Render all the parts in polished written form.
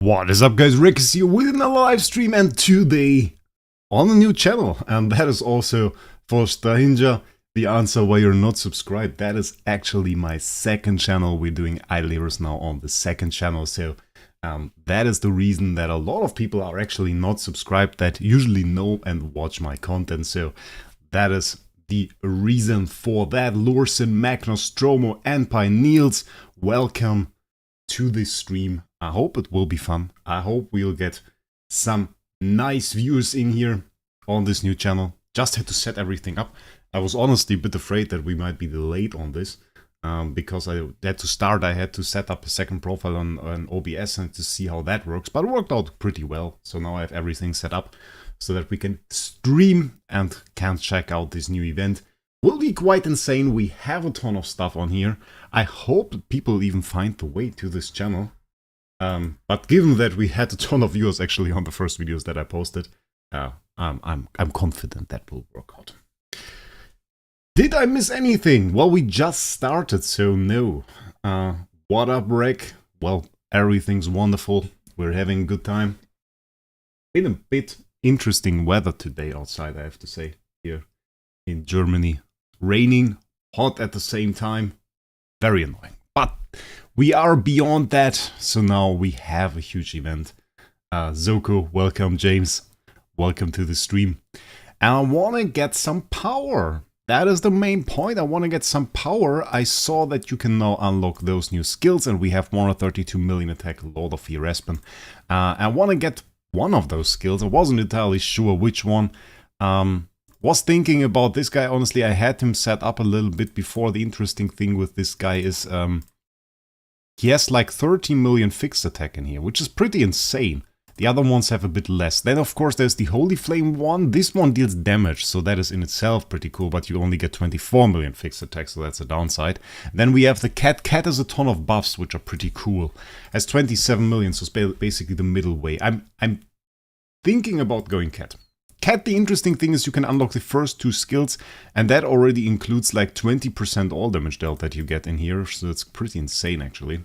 What is up, guys? Wraec is here with another live stream, and today on a new channel, and that is also for Strahinja, the answer why you're not subscribed. That is actually my second channel. We're doing idle heroes now on the second channel, so that is the reason that a lot of people are actually not subscribed that usually know and watch my content. So that is the reason for that. Lorson, Magnus, Stromo, and Niels, welcome to this stream. I hope it will be fun. I hope we'll get some nice views in here on this new channel. Just had to set everything up. I was honestly a bit afraid that we might be delayed on this because I had to start. I had to set up a second profile on OBS and to see how that works, but it worked out pretty well. So now I have everything set up so that we can stream and can check out this new event. Will be quite insane. We have a ton of stuff on here. I hope people even find the way to this channel. But given that we had a ton of viewers actually on the first videos that I posted, I'm confident that will work out. Did I miss anything? Well, we just started, so no. What up, Wraec? Well, everything's wonderful. We're having a good time. Been a bit interesting weather today outside, I have to say, here in Germany. Raining, hot at the same time. Very annoying. But we are beyond that, so now we have a huge event. Zoko, welcome. James, welcome to the stream. And I want to get some power. That is the main point. I want to get some power. I saw that you can now unlock those new skills, and we have 132 million attack, Lord of Fear Espen. I want to get one of those skills. I wasn't entirely sure which one. Was thinking about this guy. Honestly, I had him set up a little bit before. The interesting thing with this guy is he has like 13 million fixed attack in here, which is pretty insane. The other ones have a bit less. Then, of course, there's the Holy Flame one. This one deals damage, so that is in itself pretty cool, but you only get 24 million fixed attack, so that's a downside. Then we have the Cat. Cat has a ton of buffs, which are pretty cool. Has 27 million, so it's basically the middle way. I'm thinking about going Cat. Cat, the interesting thing is you can unlock the first two skills, and that already includes like 20% all damage dealt that you get in here, so it's pretty insane actually.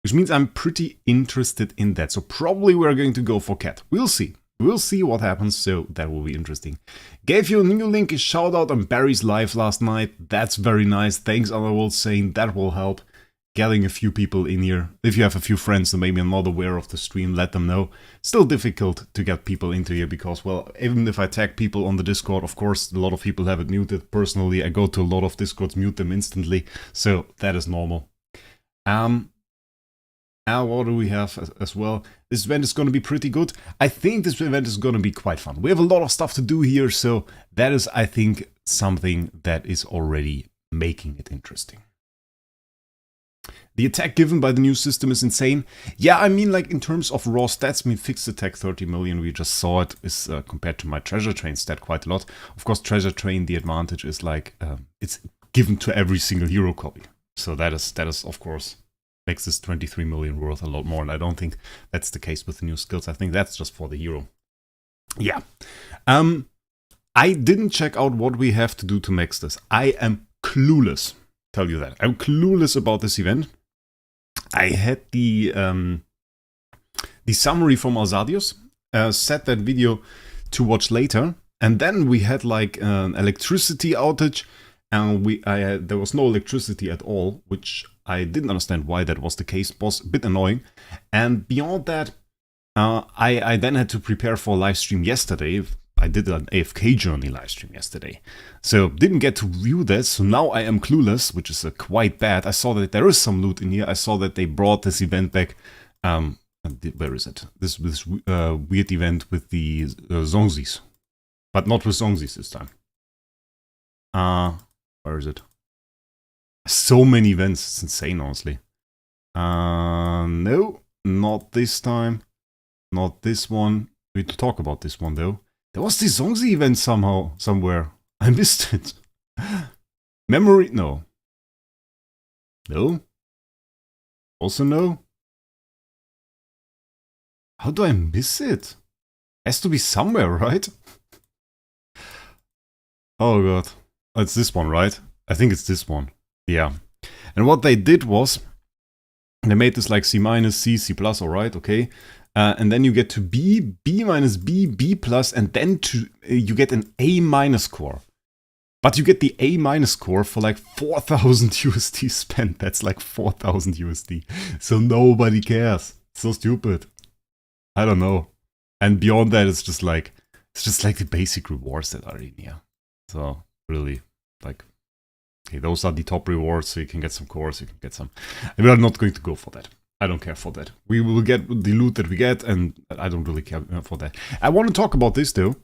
Which means I'm pretty interested in that, so probably we're going to go for Cat. We'll see. We'll see what happens, so that will be interesting. Gave you a new link, a shout out on Barry's live last night. That's very nice. Thanks, Otherworld, saying that will help. Getting a few people in here. If you have a few friends that maybe are not aware of the stream, let them know. Still difficult to get people into here because, well, even if I tag people on the Discord, of course, a lot of people have it muted. Personally, I go to a lot of Discords, mute them instantly, so that is normal. What do we have as well? This event is going to be pretty good. I think this event is going to be quite fun. We have a lot of stuff to do here, so that is, I think, something that is already making it interesting. The attack given by the new system is insane. Yeah, I mean, like in terms of raw stats, I mean, fixed attack 30 million, we just saw it, is compared to my Treasure Train stat quite a lot. Of course, Treasure Train, the advantage is like, it's given to every single hero copy. So that is of course, makes this 23 million worth a lot more, and I don't think that's the case with the new skills. I think that's just for the hero. Yeah. I didn't check out what we have to do to max this. I am clueless. Tell you that. I'm clueless about this event. I had the summary from Alzadius, set that video to watch later, and then we had like an electricity outage, and there was no electricity at all, which I didn't understand why that was the case. It was a bit annoying. And beyond that, I then had to prepare for a live stream yesterday. I did an AFK journey live stream yesterday, so didn't get to view that, so now I am clueless, which is quite bad. I saw that there is some loot in here. I saw that they brought this event back. Where is it? This weird event with the Zongzis, but not with Zongzis this time. Where is it? So many events, it's insane, honestly. No, not this time. Not this one. We need to talk about this one, though. There was this Zongzi event somewhere. I missed it. Memory? No. No? Also no? How do I miss it? Has to be somewhere, right? Oh god. It's this one, right? I think it's this one. Yeah. And what they did was, They made this like C minus, C, C plus, alright, okay. And then you get to B, B minus B, B plus, and then you get an A minus score. But you get the A minus score for like 4,000 USD spent. That's like 4,000 USD. So nobody cares. So stupid. I don't know. And beyond that, it's just like the basic rewards that are in here. So really, like, okay, those are the top rewards. So you can get some cores, you can get some. And we are not going to go for that. I don't care for that. We will get the loot that we get, and I don't really care for that. I want to talk about this though,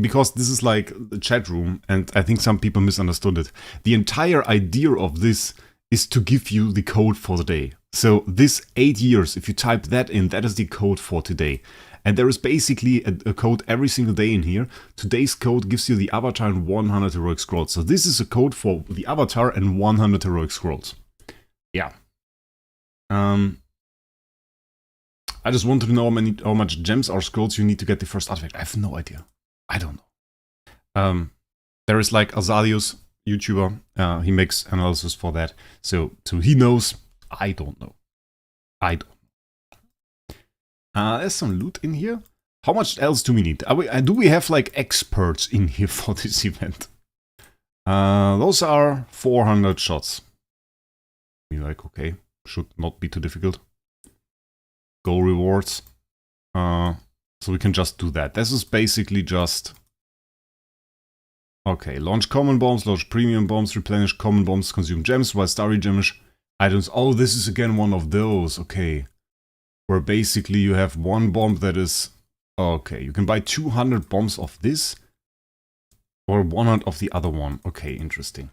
because this is like the chat room, and I think some people misunderstood it. The entire idea of this is to give you the code for the day. So this 8 years, if you type that in, that is the code for today. And there is basically a code every single day in here. Today's code gives you the avatar and 100 heroic scrolls. So this is a code for the avatar and 100 heroic scrolls. Yeah. I just wanted to know how much gems or scrolls you need to get the first artifact. I have no idea. I don't know. There is like Azalius, YouTuber. He makes analysis for that. So he knows. I don't know. I don't know. There's some loot in here. How much else do we need? Do we have like experts in here for this event? Those are 400 shots. You're like, okay. Should not be too difficult. Go rewards. So we can just do that. This is basically just... Okay, launch common bombs, launch premium bombs, replenish common bombs, consume gems, while starry gemish items. Oh, this is again one of those. Okay. Where basically you have one bomb that is... Okay, you can buy 200 bombs of this. Or 100 of the other one. Okay, interesting.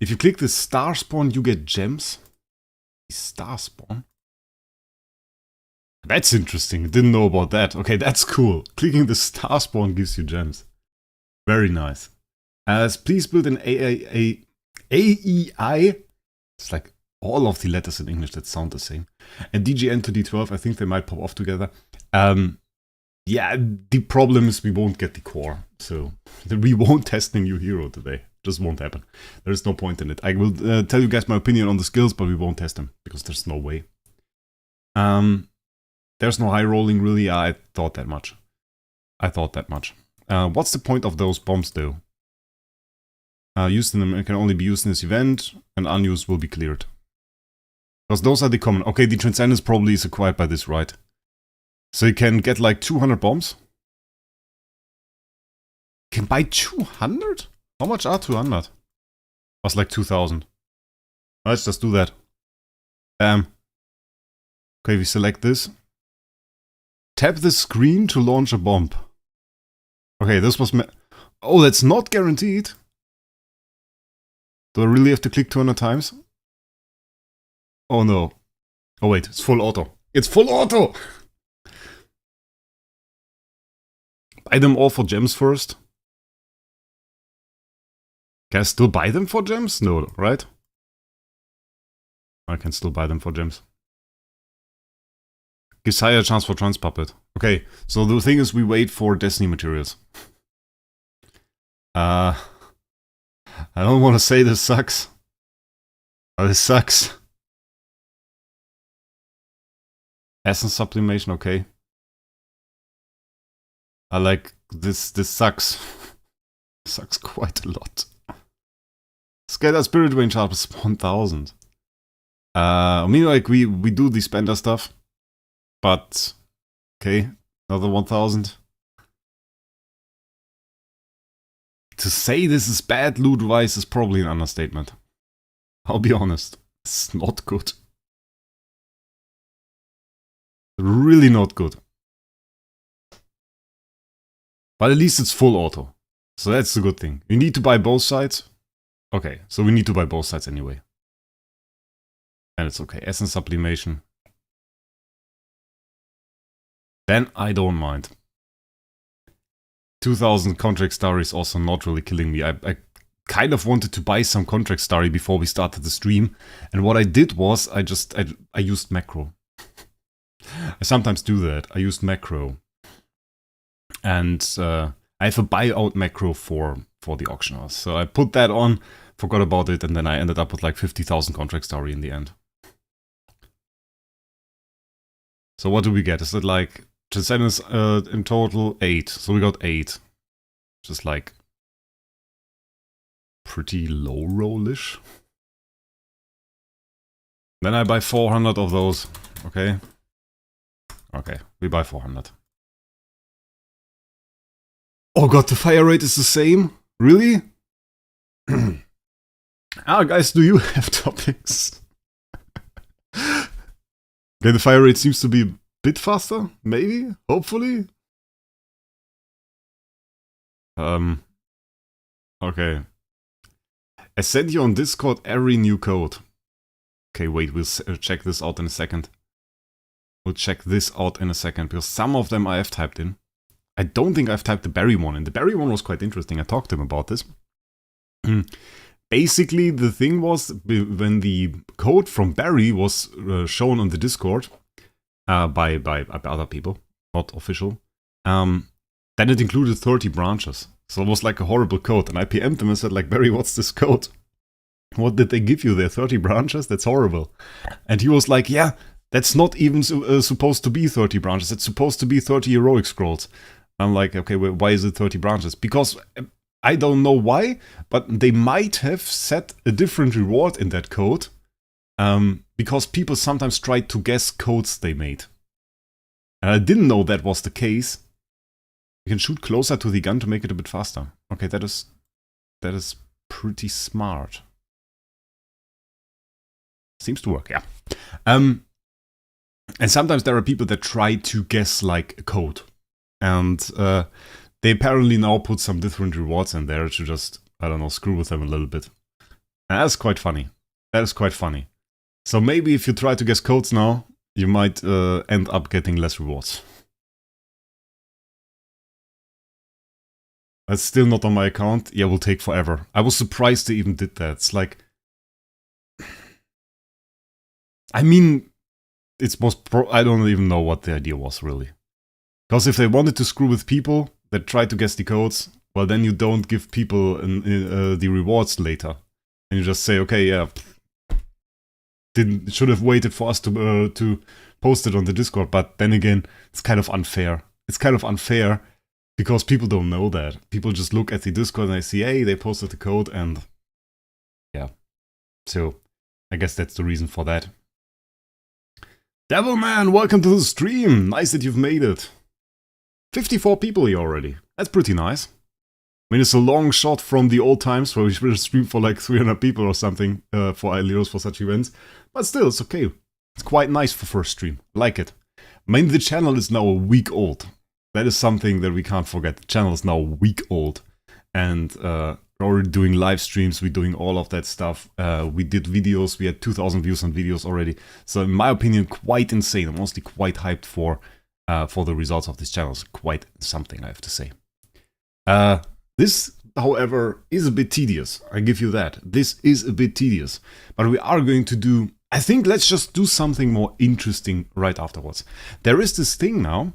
If you click the star spawn, you get gems. Star spawn? That's interesting. Didn't know about that. Okay, that's cool. Clicking the star spawn gives you gems. Very nice. Please build an AEI. It's like all of the letters in English that sound the same. And DGN to D12, I think they might pop off together. Yeah, the problem is we won't get the core. So we won't test a new hero today. Just won't happen. There is no point in it. I will tell you guys my opinion on the skills, but we won't test them because there's no way. There's no high rolling really. I thought that much. What's the point of those bombs though? Used in them can only be used in this event, and unused will be cleared. Because those are the common. Okay, the Transcendence probably is acquired by this, right? So you can get like 200 bombs. You can buy 200? How much are 200? Was like 2,000. Let's just do that. Okay, we select this. Tap the screen to launch a bomb. Okay, this was... Oh, that's not guaranteed. Do I really have to click 200 times? Oh no. Oh wait, it's full auto. It's full auto! Buy them all for gems first. Can I still buy them for gems? No, right? I can still buy them for gems. Gives higher chance for Transpuppet. Okay, so the thing is we wait for Destiny materials. I don't want to say this sucks. But this sucks. Essence sublimation, okay. I like this sucks. Sucks quite a lot. Scalar Spirit Range up is 1000. I mean, like, we do the spender stuff. But, okay, another 1000. To say this is bad loot-wise is probably an understatement. I'll be honest. It's not good. Really not good. But at least it's full auto. So that's the good thing. You need to buy both sides. Okay, so we need to buy both sides anyway. And it's okay. Essence sublimation. Then I don't mind. 2000 contract star is also not really killing me. I kind of wanted to buy some contract starry before we started the stream. And what I did was I used macro. I sometimes do that. I used macro. And I have a buyout macro for the auctioners. So I put that on, forgot about it, and then I ended up with like 50,000 contract starry in the end. So what do we get? Is it like, transcendence in total 8. So we got 8. Just like pretty low rollish. Then I buy 400 of those. Okay. Okay, we buy 400. Oh god, the fire rate is the same? Really? Guys, do you have topics? Okay, the fire rate seems to be a bit faster, maybe, hopefully. Okay. I sent you on Discord every new code. Okay, wait, we'll check this out in a second. We'll check this out in a second, because some of them I have typed in. I don't think I've typed the Barry one in. The Barry one was quite interesting. I talked to him about this. Basically, the thing was, when the code from Barry was shown on the Discord by other people, not official, then it included 30 branches. So it was like a horrible code. And I PM'd him and said, like, Barry, what's this code? What did they give you there? 30 branches? That's horrible. And he was like, yeah, that's not even supposed to be 30 branches. It's supposed to be 30 heroic scrolls. I'm like, okay, well, why is it 30 branches? Because I don't know why, but they might have set a different reward in that code, because people sometimes tried to guess codes they made. And I didn't know that was the case. You can shoot closer to the gun to make it a bit faster. Okay, that is pretty smart. Seems to work, yeah. And sometimes there are people that try to guess like a code. And they apparently now put some different rewards in there to just, I don't know, screw with them a little bit. And that's quite funny. That is quite funny. So maybe if you try to guess codes now, you might end up getting less rewards. That's still not on my account. Yeah, will take forever. I was surprised they even did that. It's like, I mean, it's I don't even know what the idea was, really. Because if they wanted to screw with people that try to guess the codes, well, then you don't give people the rewards later. And you just say, okay, yeah, should have waited for us to post it on the Discord. But then again, it's kind of unfair. It's kind of unfair because people don't know that. People just look at the Discord and they see, hey, they posted the code, and yeah. So I guess that's the reason for that. Devilman, welcome to the stream. Nice that you've made it. 54 people here already. That's pretty nice. I mean, it's a long shot from the old times where we should stream for like 300 people or something for Aileros for such events. But still, it's okay. It's quite nice for first stream. I like it. I mean, the channel is now a week old. That is something that we can't forget. The channel is now a week old. And we're already doing live streams. We're doing all of that stuff. We did videos. We had 2,000 views on videos already. So in my opinion, quite insane. I'm honestly quite hyped for the results of this channel. It's quite something, I have to say. This, however, is a bit tedious. I give you that. This is a bit tedious. But we are going to do... I think let's just do something more interesting right afterwards. There is this thing now.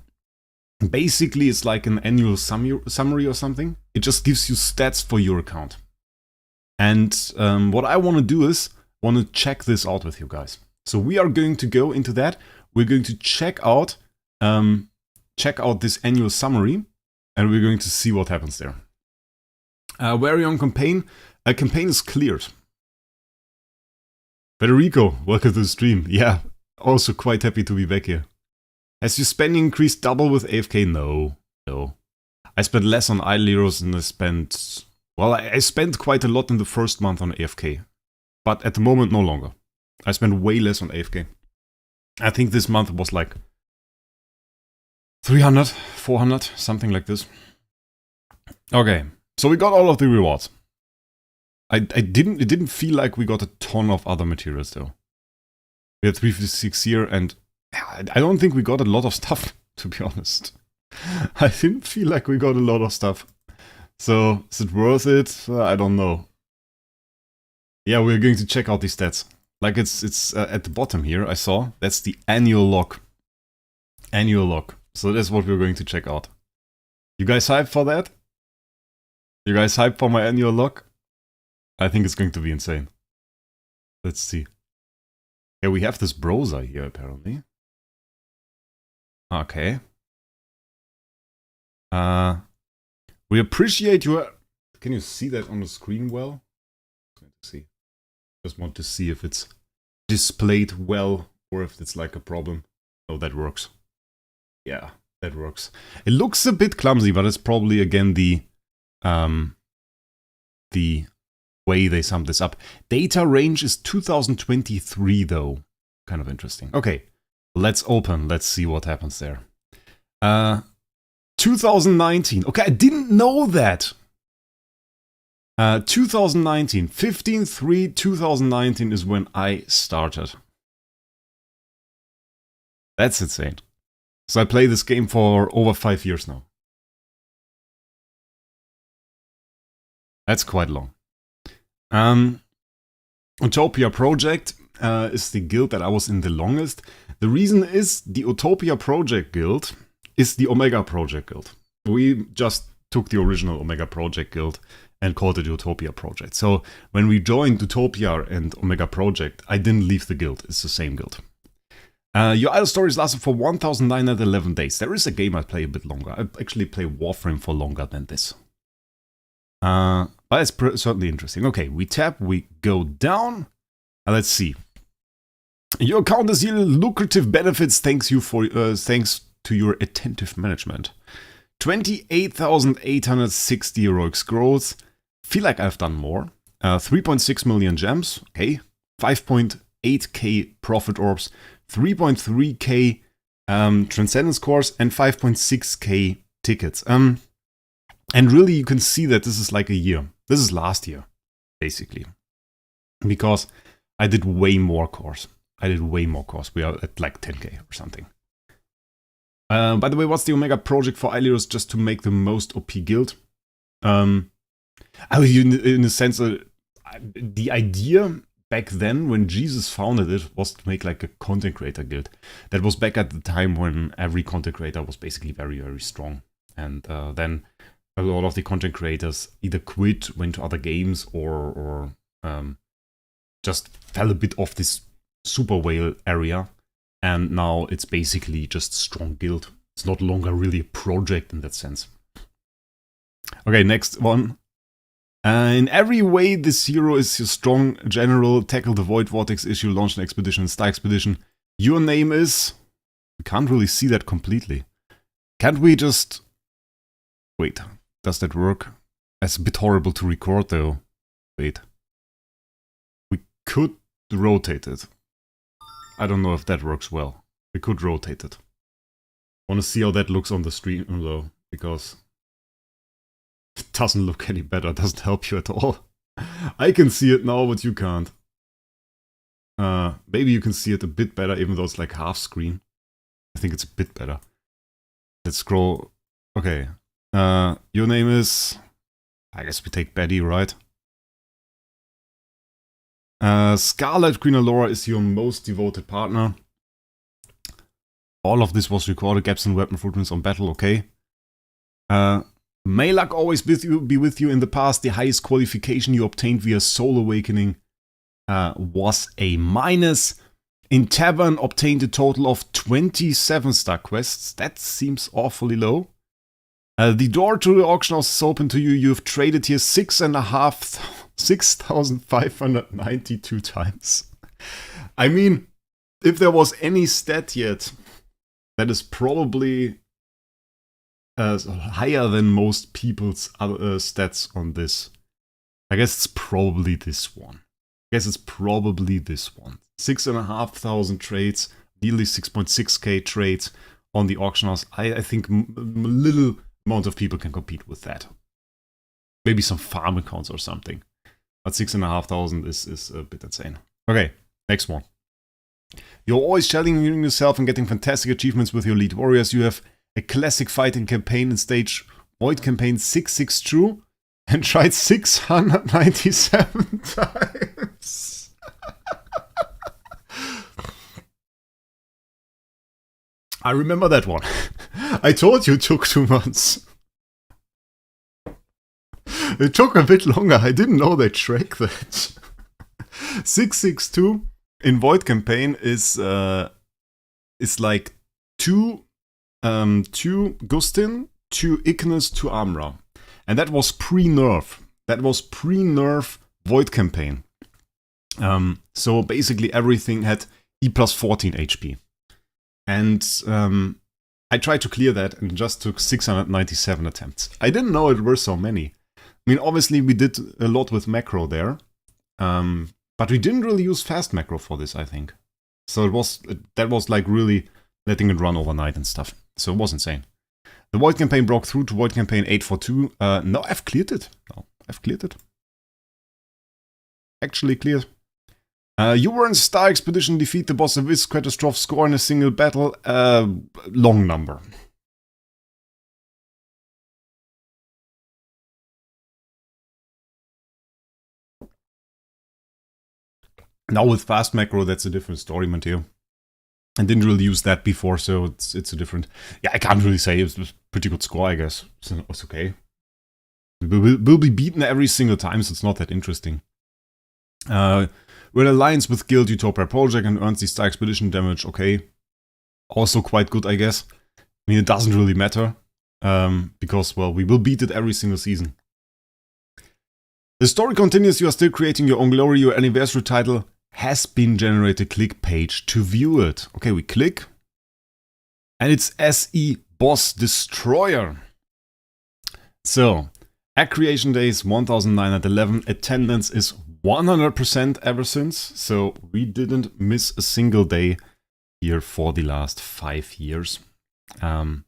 Basically, it's like an annual summary or something. It just gives you stats for your account. And what I want to do is, I want to check this out with you guys. So we are going to go into that. We're going to check out this annual summary, and we're going to see what happens there. Where are you on campaign? Campaign is cleared. Federico, welcome to the stream. Yeah, also quite happy to be back here. Has your spending increased double with AFK? No. I spent less on Aileros than I spent... Well, I spent quite a lot in the first month on AFK. But at the moment, no longer. I spent way less on AFK. I think this month was like 300, 400, something like this. Okay, so we got all of the rewards. It didn't feel like we got a ton of other materials though. We had 356 here, and I don't think we got a lot of stuff, to be honest. I didn't feel like we got a lot of stuff. So, is it worth it? I don't know. Yeah, we're going to check out these stats. Like it's at the bottom here, I saw. That's the annual log. Annual log. So that's what we're going to check out. You guys hyped for that? You guys hyped for my annual log? I think it's going to be insane. Let's see. Yeah, we have this browser here apparently. Okay. We appreciate your... Can you see that on the screen well? Let's see. Just want to see if it's displayed well or if it's like a problem. Oh, that works. Yeah, that works. It looks a bit clumsy, but it's probably again the way they sum this up. Data range is 2023 though. Kind of interesting. Okay, let's open. Let's see what happens there. 2019. Okay, I didn't know that. 2019. 15/3/2019 is when I started. That's insane. So I play this game for over 5 years now. That's quite long. Utopia Project is the guild that I was in the longest. The reason is the Utopia Project guild is the Omega Project guild. We just took the original Omega Project guild and called it Utopia Project. So when we joined Utopia and Omega Project, I didn't leave the guild. It's the same guild. Your idle stories lasted for 1,911 days. There is a game I play a bit longer. I actually play Warframe for longer than this. But it's certainly interesting. Okay, we tap, we go down. Let's see. Your account has yielded lucrative benefits thanks to your attentive management. 28,860 heroic growth. Feel like I've done more. 3.6 million gems. Okay. 5.8k profit orbs. 3.3k transcendence cores and 5.6k tickets. And really you can see that this is like a year. This is last year, basically. Because I did way more cores. We are at like 10k or something. By the way, what's the Omega Project for Illyros? Just to make the most OP guild? In a sense, the idea back then when Jesus founded it was to make like a content creator guild. That was back at the time when every content creator was basically very, very strong. And then a lot of the content creators either quit, went to other games, or just fell a bit off this super whale area. And now it's basically just strong guild. It's not longer really a project in that sense. Okay, next one. In every way, this hero is your strong general. Tackle the Void Vortex issue, launch an expedition, Star Expedition. Your name is... We can't really see that completely. Can't we just... Wait, does that work? It's a bit horrible to record though. Wait. We could rotate it. I don't know if that works well. We could rotate it. I want to see how that looks on the stream though, because it doesn't look any better, it doesn't help you at all. I can see it now, but you can't. Maybe you can see it a bit better, even though it's like half screen. I think it's a bit better. Let's scroll. Okay. Your name is... I guess we take Betty, right? Scarlet Queen Allura is your most devoted partner. All of this was recorded. Gaps in weapon footprints on battle, okay. May luck always be with you. In the past, the highest qualification you obtained via Soul Awakening was a minus. In Tavern, obtained a total of 27 star quests. That seems awfully low. The door to the auction house is open to you. You've traded here 6,592 times. I mean, if there was any stat yet that is probably higher than most people's other stats on this, I guess it's probably this one. 6,500 trades, nearly 6.6k trades on the auction house. I think little amount of people can compete with that. Maybe some farm accounts or something. But 6,500 is a bit insane. Okay, next one. You're always challenging yourself and getting fantastic achievements with your lead warriors. You have a classic fighting campaign in stage Void Campaign 662 and tried 697 times. I remember that one. I told you it took 2 months. It took a bit longer. I didn't know they track that. 662 in Void Campaign is like 2 2 Gustin, 2 Ignis, 2 Amra. And that was pre-nerf. That was pre-nerf Void campaign. So basically everything had E plus 14 HP. And I tried to clear that and it just took 697 attempts. I didn't know it were so many. I mean, obviously we did a lot with macro there. But we didn't really use fast macro for this, I think. So that was like really letting it run overnight and stuff. So it was insane. The Void campaign broke through to Void campaign 842. No, I've cleared it. No, I've cleared it. Actually cleared. You were in Star Expedition, defeat the boss of this catastrophe, score in a single battle. Long number. Now with fast macro, that's a different story, Matteo. I didn't really use that before, so it's a different... Yeah, I can't really say. It was a pretty good score, I guess. So it's okay. We'll be beaten every single time, so it's not that interesting. We're in alliance with Guild Utopia Project and earns the Star Expedition damage. Okay. Also quite good, I guess. I mean, it doesn't really matter. Because, well, we will beat it every single season. The story continues. You are still creating your own glory. Your anniversary title has been generated. Click page to view it. Okay, we click. And it's SE Boss Destroyer. So, at creation days 1911. Attendance is 100% ever since. So, we didn't miss a single day here for the last 5 years. And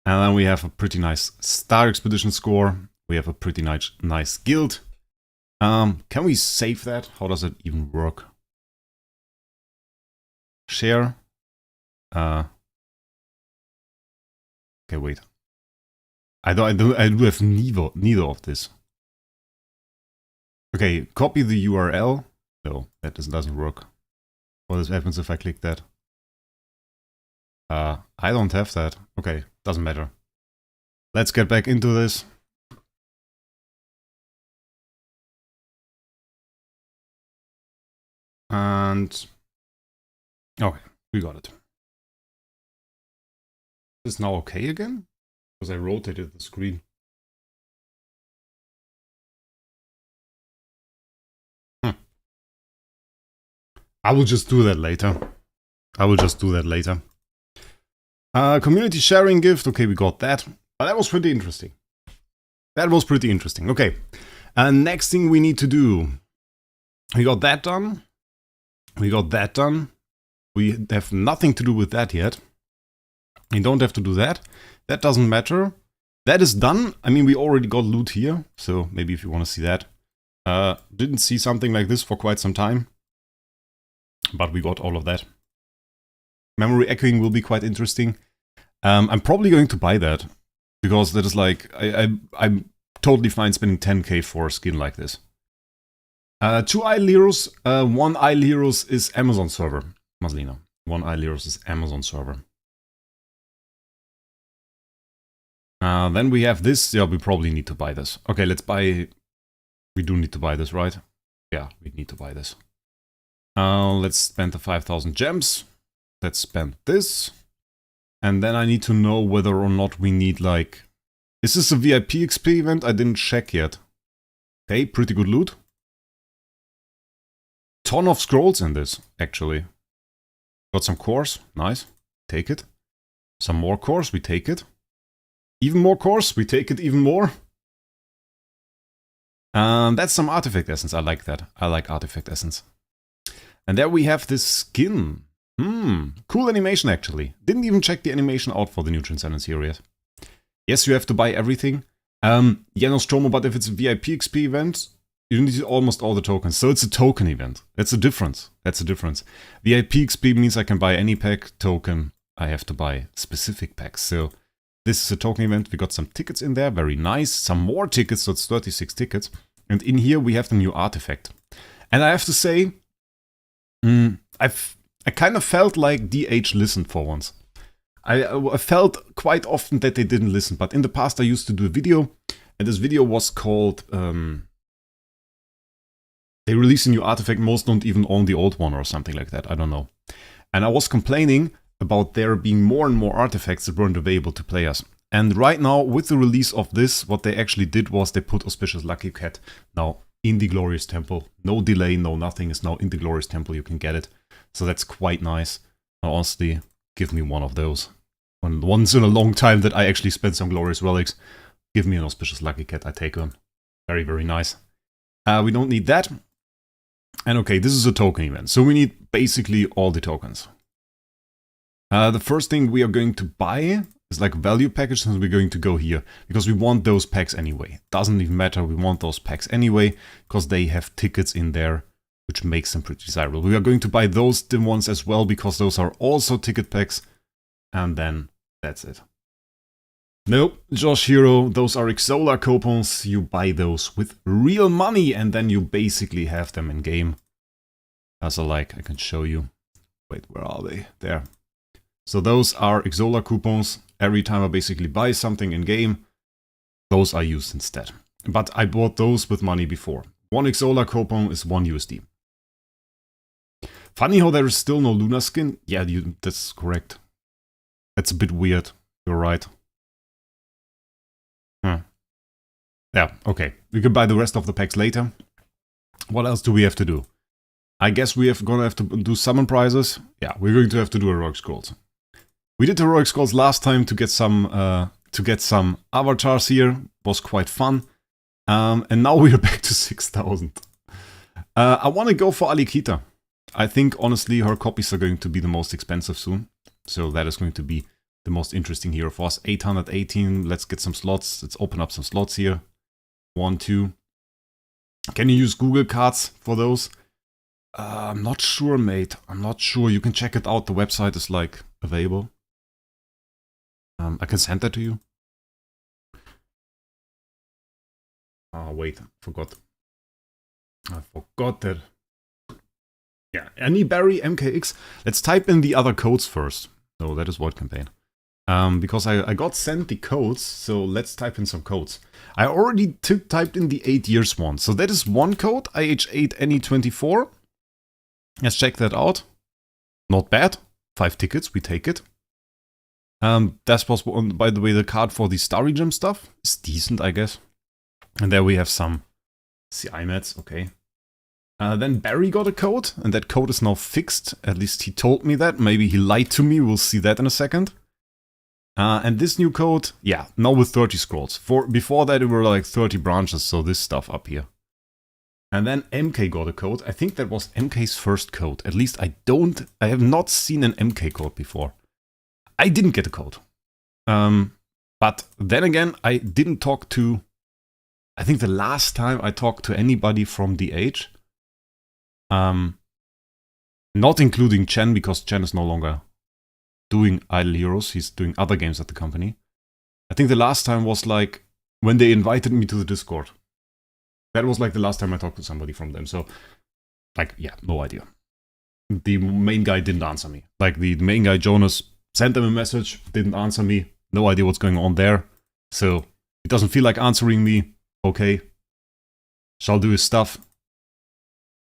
then we have a pretty nice Star Expedition score. We have a pretty nice guild. Can we save that? How does it even work? Share. Okay, wait. I do have neither of this. Okay, copy the URL. No, that doesn't work. What happens if I click that? I don't have that. Okay, doesn't matter. Let's get back into this. And okay, we got it. Is this now okay again? Because I rotated the screen. I will just do that later. Community sharing gift. Okay, we got that. But that was pretty interesting. Okay. Next thing we need to do. We got that done. We have nothing to do with that yet. We don't have to do that. That doesn't matter. That is done. I mean, we already got loot here. So maybe if you want to see that. Didn't see something like this for quite some time. But we got all of that. Memory echoing will be quite interesting. I'm probably going to buy that. Because that is like... I'm totally fine spending 10k for a skin like this. 2 Idle Heroes. 1 Idle Heroes is Amazon server. Maslina. 1 Idle Heroes is Amazon server. Then we have this. Yeah, we probably need to buy this. Okay, let's buy... We do need to buy this, right? Yeah, we need to buy this. Let's spend the 5,000 gems. Let's spend this. And then I need to know whether or not we need, like... Is this a VIP XP event? I didn't check yet. Okay, pretty good loot. Ton of scrolls in this, actually. Got some cores. Nice. Take it. Some more cores. We take it. Even more cores. We take it even more. That's some artifact essence. I like that. I like artifact essence. And there we have this skin. Cool animation, actually. Didn't even check the animation out for the new Transcendence here yet. Yes, you have to buy everything. Yeah, no Stromo, but if it's a VIP XP event, you need almost all the tokens. So it's a token event. That's a difference. VIP XP means I can buy any pack. Token, I have to buy specific packs. So this is a token event. We got some tickets in there. Very nice. Some more tickets. So it's 36 tickets. And in here we have the new artifact. And I have to say, I kind of felt like DH listened for once. I felt quite often that they didn't listen. But in the past I used to do a video. And this video was called... they release a new artifact. Most don't even own the old one or something like that. I don't know. And I was complaining about there being more and more artifacts that weren't available to players. And right now, with the release of this, what they actually did was they put Auspicious Lucky Cat now in the Glorious Temple. No delay, no nothing, is now in the Glorious Temple, you can get it. So that's quite nice. Now, honestly, give me one of those. Once in a long time that I actually spent some Glorious Relics, give me an Auspicious Lucky Cat, I take one. Very, very nice. We don't need that. And okay, this is a token event, so we need basically all the tokens. The first thing we are going to buy is like value package, and we're going to go here, because we want those packs anyway. Doesn't even matter, we want those packs anyway, because they have tickets in there, which makes them pretty desirable. We are going to buy those dim ones as well, because those are also ticket packs, and then that's it. Nope, Josh Hero, those are Exola coupons, you buy those with real money and then you basically have them in game. As I can show you. Wait, where are they? There. So those are Exola coupons. Every time I basically buy something in game, those are used instead. But I bought those with money before. One Exola coupon is 1 USD. Funny how there is still no Luna skin. Yeah, that's correct. That's a bit weird. You're right. Yeah, okay. We can buy the rest of the packs later. What else do we have to do? I guess we are gonna have to do summon prizes. Yeah, we're going to have to do heroic scrolls. We did heroic scrolls last time to get some avatars here. Was quite fun. And now we are back to 6,000. I want to go for Alikita. I think honestly her copies are going to be the most expensive soon. So that is going to be the most interesting here for us. 818. Let's get some slots. Let's open up some slots here. 1, 2. Can you use Google Cards for those? I'm not sure, mate. I'm not sure. You can check it out. The website is available. I can send that to you. Wait, forgot. I forgot that. Yeah, Anyberry MKX. Let's type in the other codes first. No, that is Void Campaign. Because I got sent the codes, so let's type in some codes. I already typed in the 8 years one. So that is one code, IH8NE24. Let's check that out. Not bad. 5 tickets, we take it. That was, by the way, the card for the Starry Gem stuff. It's decent, I guess. And there we have some CI mats, okay. Then Barry got a code, and that code is now fixed. At least he told me that. Maybe he lied to me, we'll see that in a second. And this new code, yeah, now with 30 scrolls. Before that it were like 30 branches, so this stuff up here. And then MK got a code. I think that was MK's first code. At least I have not seen an MK code before. I didn't get a code. But then again, I didn't talk to... I think the last time I talked to anybody from DH, not including Chen, because Chen is no longer doing Idle Heroes, he's doing other games at the company. I think the last time was when they invited me to the Discord. That was the last time I talked to somebody from them, so yeah, no idea. The main guy didn't answer me. The main guy, Jonas, sent them a message, didn't answer me, no idea what's going on there. So, it doesn't feel like answering me, okay. Shall do his stuff.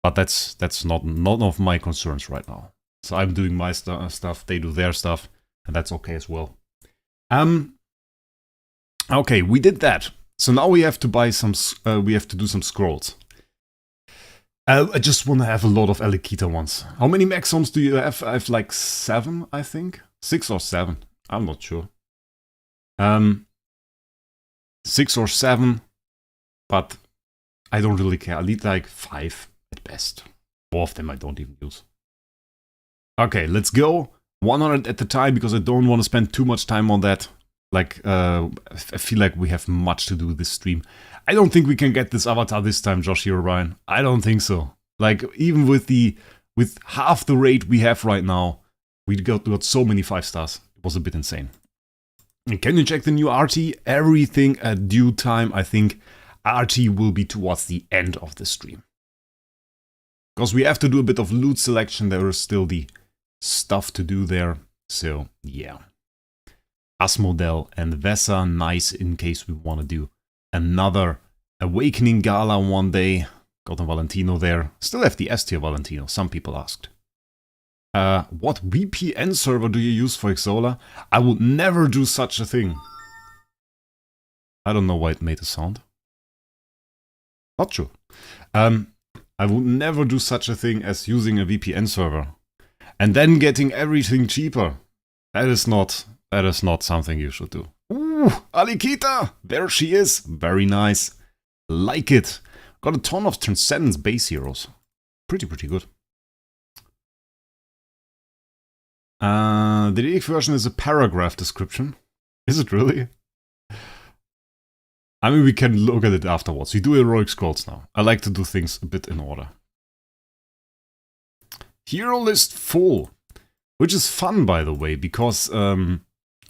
But that's not none of my concerns right now. So I'm doing my stuff, they do their stuff, and that's okay as well. Okay, we did that. So now we have to buy some. We have to do some scrolls. I just want to have a lot of Alikita ones. How many Maxoms do you have? I have 7, I think. 6 or 7. I'm not sure. 6 or 7, but I don't really care. I need 5 at best. More of them I don't even use. Okay, let's go. 100 at the time, because I don't want to spend too much time on that. I feel like we have much to do this stream. I don't think we can get this avatar this time, Josh Hero Ryan. I don't think so. Even with half the rate we have right now, we got so many 5 stars. It was a bit insane. And can you check the new RT? Everything at due time. I think RT will be towards the end of the stream. Because we have to do a bit of loot selection. There is still the stuff to do there. So, yeah. Asmodel and Vesa, nice in case we want to do another Awakening Gala one day. Got a Valentino there. Still have the S tier Valentino, some people asked. What VPN server do you use for Xsola? I would never do such a thing. I don't know why it made a sound. Not sure. I would never do such a thing as using a VPN server. And then getting everything cheaper. That is not something you should do. Ooh, Alikita! There she is. Very nice. Like it. Got a ton of Transcendence base heroes. Pretty good. The DX version is a paragraph description. Is it really? I mean, we can look at it afterwards. We do heroic scrolls now. I like to do things a bit in order. Hero list full. Which is fun, by the way, because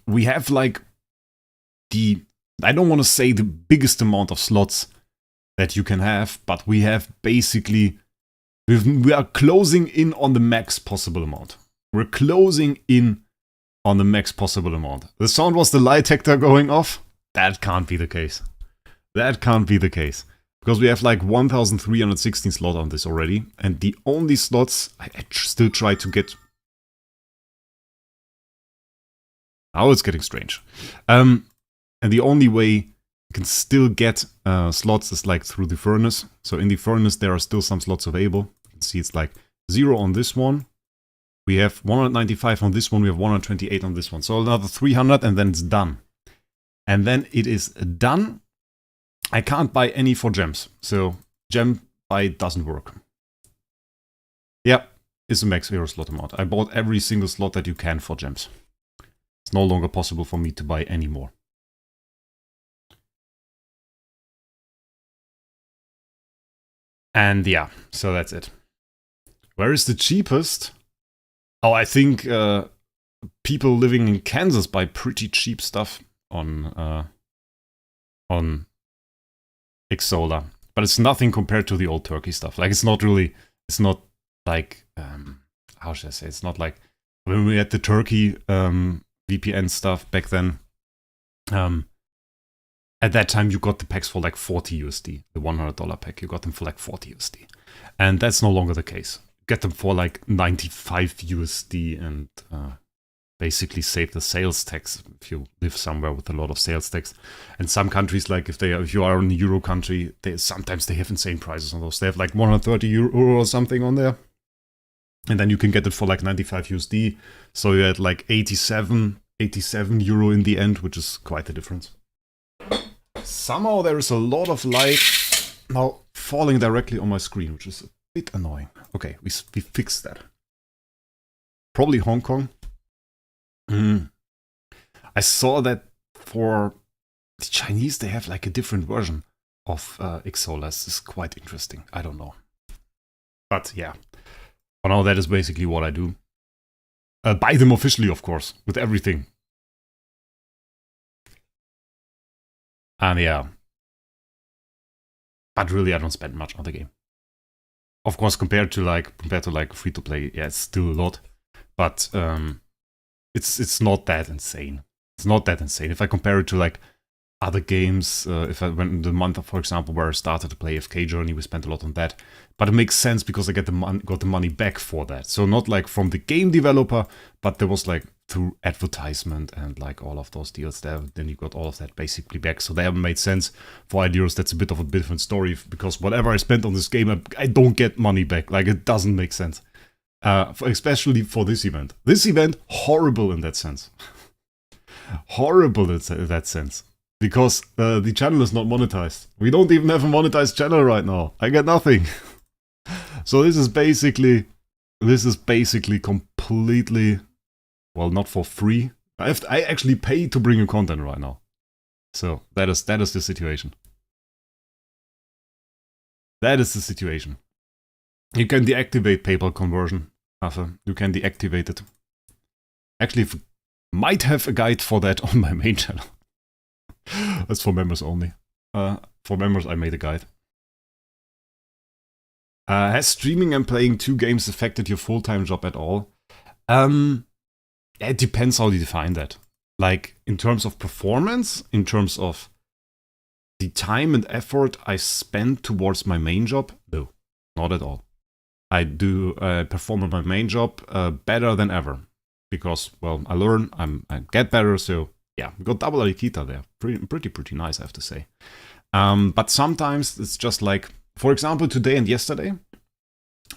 we have like I don't want to say the biggest amount of slots that you can have, but we have basically, we are closing in on the max possible amount. We're closing in on the max possible amount. The sound was the lie detector going off? That can't be the case. That can't be the case. Because we have like 1,316 slots on this already. And the only slots I still try to get... Now it's getting strange. And the only way you can still get slots is like through the furnace. So in the furnace there are still some slots available. You can see it's like 0 on this one. We have 195 on this one, we have 128 on this one. So another 300 and then it's done. And then it is done. I can't buy any for gems. So gem buy doesn't work. Yep, it's a max hero slot amount. I bought every single slot that you can for gems. It's no longer possible for me to buy any more. And yeah, so that's it. Where is the cheapest? Oh, I think people living in Kansas buy pretty cheap stuff on Xsola. But it's nothing compared to the old Turkey stuff. Like, it's not like, how should I say? It's not like when we had the Turkey VPN stuff back then. At that time, you got the packs for like 40 USD. The $100 pack, you got them for like 40 USD. And that's no longer the case. Get them for like 95 USD and basically save the sales tax if you live somewhere with a lot of sales tax. And some countries, like if you are in a Euro country, sometimes they have insane prices on those. They have like 130 euro or something on there. And then you can get it for like 95 USD. So you had like 87 euro in the end, which is quite a difference. Somehow there is a lot of light now falling directly on my screen, which is a bit annoying. Okay, we fixed that. Probably Hong Kong. I saw that for the Chinese they have like a different version of Xsola. This is quite interesting. I don't know. But yeah, for now that is basically what I do. Buy them officially, of course, with everything. And yeah. But really I don't spend much on the game. Of course, compared to like free to play, yeah, it's still a lot. But it's not that insane. It's not that insane. If I compare it to like other games, if I went in the month, for example, where I started to play FK Journey, we spent a lot on that. But it makes sense because I got the money back for that. So not like from the game developer, but there was like through advertisement and like all of those deals there. Then you got all of that basically back. So that made sense. For Ideas, that's a bit of a different story because whatever I spent on this game, I don't get money back. Like, it doesn't make sense. Especially for this event. This event, horrible in that sense. Horrible in that sense. Because the channel is not monetized. We don't even have a monetized channel right now. I get nothing. So this is basically completely, well, not for free. I actually pay to bring you content right now. So that is the situation. That is the situation. You can deactivate PayPal conversion. You can deactivate it. Actually, might have a guide for that on my main channel. That's for members only. For members, I made a guide. Has streaming and playing 2 games affected your full-time job at all? It depends how you define that. Like, in terms of performance, in terms of the time and effort I spend towards my main job, no, not at all. I do perform on my main job better than ever. Because, well, I learn, I get better, so yeah, we got double Arikita there. Pretty nice, I have to say. But sometimes it's just like, for example, today and yesterday,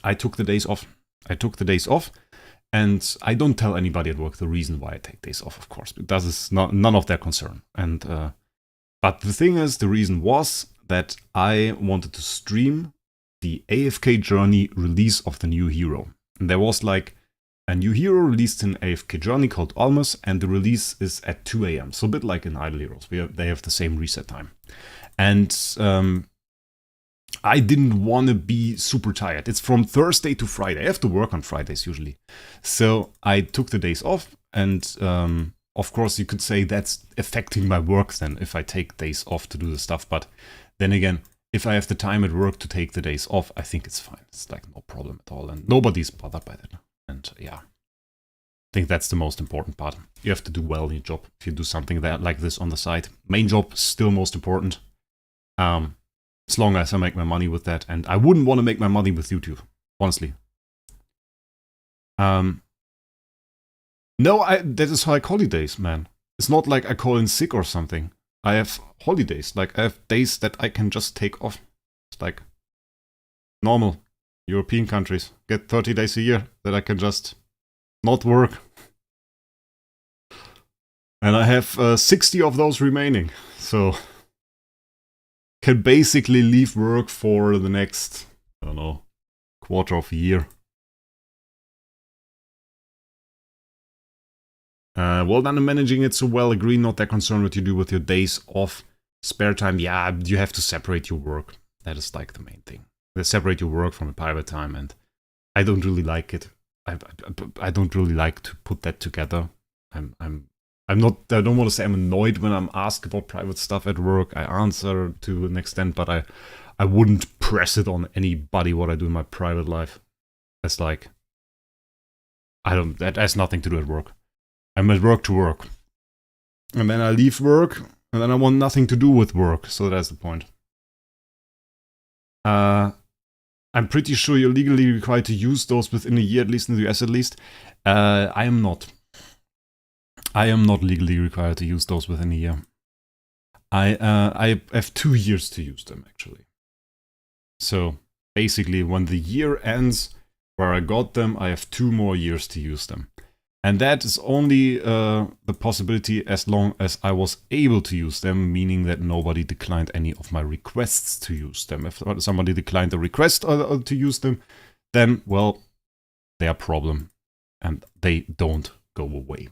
I took the days off. And I don't tell anybody at work the reason why I take days off, of course. That is none of their concern. And but the thing is, the reason was that I wanted to stream the AFK Journey release of the new hero. And there was like a new hero released in AFK Journey called Almus, and the release is at 2 AM. So a bit like in Idle Heroes. They have the same reset time. And I didn't want to be super tired. It's from Thursday to Friday. I have to work on Fridays usually. So I took the days off, and of course you could say that's affecting my work then if I take days off to do the stuff. But then again, if I have the time at work to take the days off, I think it's fine. It's like no problem at all, and nobody's bothered by that. And yeah, I think that's the most important part. You have to do well in your job if you do something like this on the side. Main job is still most important. As long as I make my money with that, and I wouldn't want to make my money with YouTube, honestly. No, that is like holidays, man. It's not like I call in sick or something. I have holidays, like I have days that I can just take off. It's like normal European countries get 30 days a year that I can just not work. And I have 60 of those remaining, so can basically leave work for the next, I don't know, quarter of a year. Well done in managing it so well. Agree, not that concerned what you do with your days off. Spare time, yeah, you have to separate your work. That is like the main thing. You separate your work from your private time, and I don't really like it. I don't really like to put that together. I'm not, I don't want to say I'm annoyed when I'm asked about private stuff at work. I answer to an extent, but I wouldn't press it on anybody what I do in my private life. That's like, that has nothing to do at work. I'm at work to work. And then I leave work, and then I want nothing to do with work. So that's the point. I'm pretty sure you're legally required to use those within a year, at least in the US at least. I am not. I am not legally required to use those within a year. I have 2 years to use them, actually. So basically, when the year ends where I got them, I have 2 more years to use them. And that is only the possibility as long as I was able to use them, meaning that nobody declined any of my requests to use them. If somebody declined a request to use them, then, well, their problem, and they don't go away.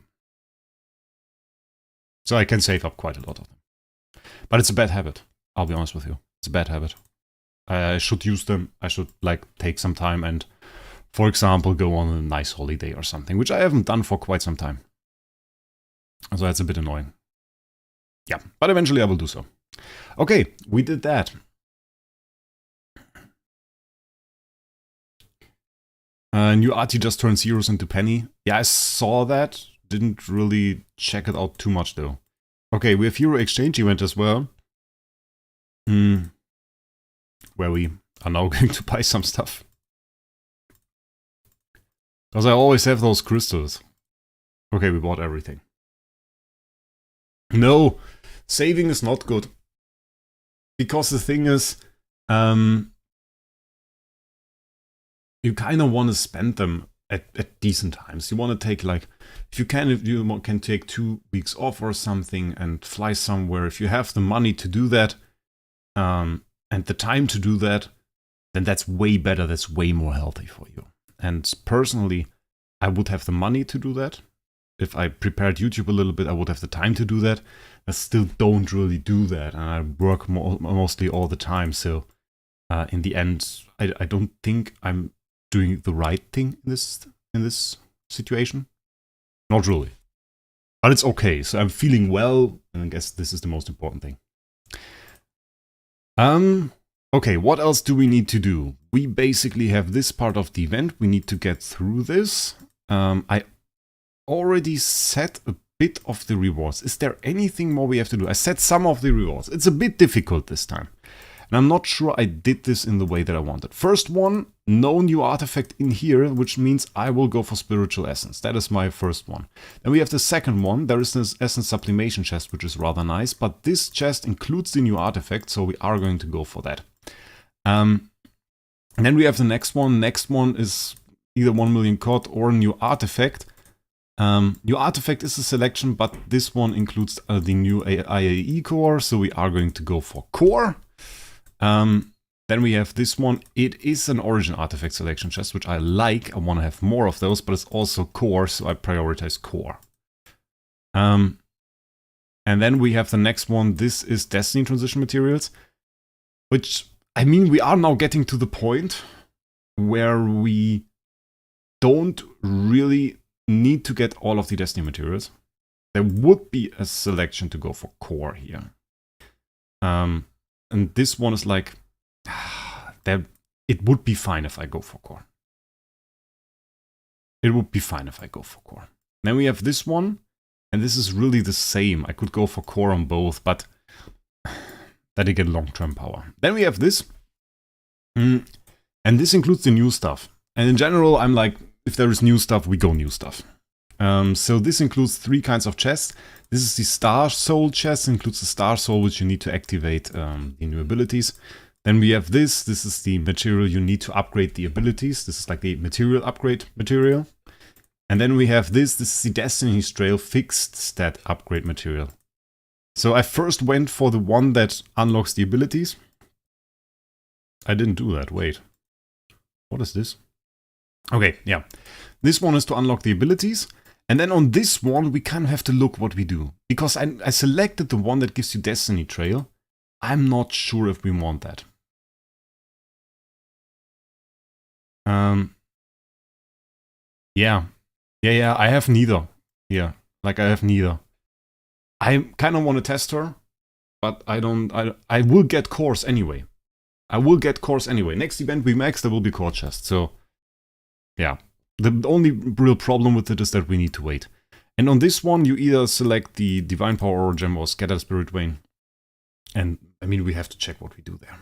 So I can save up quite a lot of them. But it's a bad habit, I'll be honest with you. It's a bad habit. I should use them. I should, like, take some time and, for example, go on a nice holiday or something, which I haven't done for quite some time. So that's a bit annoying. Yeah, but eventually I will do so. Okay, we did that. New Artie just turned zeros into penny. Yeah, I saw that. Didn't really check it out too much though. Okay, we have Hero Exchange event as well. Where we are now going to buy some stuff. Because I always have those crystals. Okay, we bought everything. No, saving is not good. Because the thing is, you kind of want to spend them at decent times. You want to take, like, if you can take 2 weeks off or something and fly somewhere. If you have the money to do that, and the time to do that, then that's way better. That's way more healthy for you. And personally, I would have the money to do that. If I prepared YouTube a little bit, I would have the time to do that. I still don't really do that, and I work mostly all the time. So in the end, I don't think I'm doing the right thing in this situation. Not really. But it's okay. So I'm feeling well, and I guess this is the most important thing. Okay, what else do we need to do? We basically have this part of the event. We need to get through this. I already set a bit of the rewards. Is there anything more we have to do? I set some of the rewards. It's a bit difficult this time. And I'm not sure I did this in the way that I wanted. First one, no new artifact in here, which means I will go for Spiritual Essence. That is my first one. Then we have the second one. There is this Essence Sublimation chest, which is rather nice. But this chest includes the new artifact, so we are going to go for that. And then we have the next one. Next one is either 1 million COD or a new artifact. New artifact is a selection, but this one includes the new IAE core, so we are going to go for core. Then we have this one. It is an origin artifact selection chest, which I like. I want to have more of those, but it's also core, so I prioritize core. And then we have the next one. This is Destiny Transition Materials, which, I mean, we are now getting to the point where we don't really need to get all of the Destiny materials. There would be a selection to go for core here. And this one is like, it would be fine if I go for core. It would be fine if I go for core. Then we have this one, and this is really the same. I could go for core on both, but that I get long-term power. Then we have this, and this includes the new stuff. And in general, I'm like, if there is new stuff, we go new stuff. So this includes 3 kinds of chests. This is the Star Soul chest, includes the Star Soul, which you need to activate the new abilities. Then we have this. This is the material you need to upgrade the abilities. This is like the material upgrade material. And then we have this. This is the Destiny's Trail fixed stat upgrade material. So I first went for the one that unlocks the abilities. I didn't do that. Wait. What is this? Okay, yeah. This one is to unlock the abilities. And then on this one, we kind of have to look what we do. Because I selected the one that gives you Destiny Trail. I'm not sure if we want that. Yeah, I have neither. Yeah, like I have neither. I kind of want to test her, but I will get cores anyway. Next event we max, there will be core chest, so yeah. The only real problem with it is that we need to wait. And on this one, you either select the Divine Power Aura Gem or Scattered Spirit Vein. And, I mean, we have to check what we do there.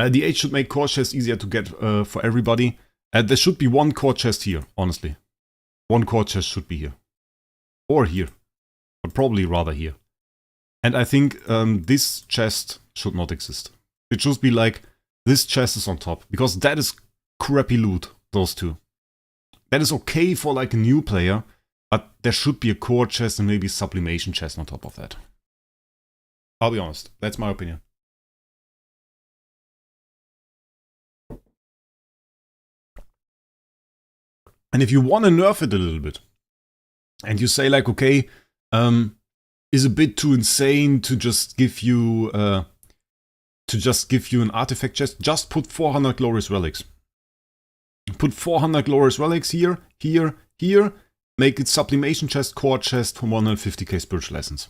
The 8 should make core chests easier to get for everybody. There should be one core chest here, honestly. One core chest should be here. Or here. But probably rather here. And I think this chest should not exist. It should be like, this chest is on top. Because that is crappy loot, those two. That is okay for like a new player, but there should be a core chest and maybe a sublimation chest on top of that. I'll be honest, that's my opinion. And if you want to nerf it a little bit, and you say like, okay, is a bit too insane to just give you an artifact chest, just put 400 glorious relics. Put 400 glorious relics here, here, here. Make it sublimation chest, core chest for 150k spiritual essence.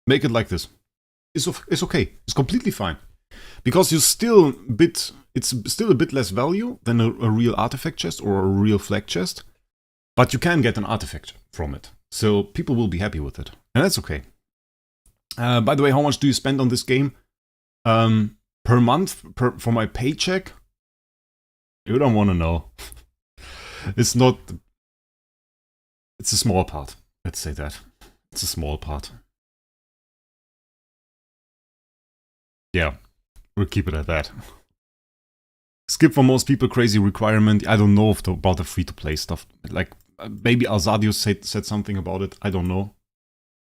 Make it like this. It's okay. It's completely fine. Because it's still a bit less value than a real artifact chest or a real flag chest. But you can get an artifact from it. So people will be happy with it. And that's okay. By the way, how much do you spend on this game? Per month, for my paycheck? You don't want to know. It's not... It's a small part. Let's say that. It's a small part. Yeah, we'll keep it at that. Skip for most people, crazy requirement. I don't know about the free-to-play stuff. Like, maybe Alzadius said something about it. I don't know.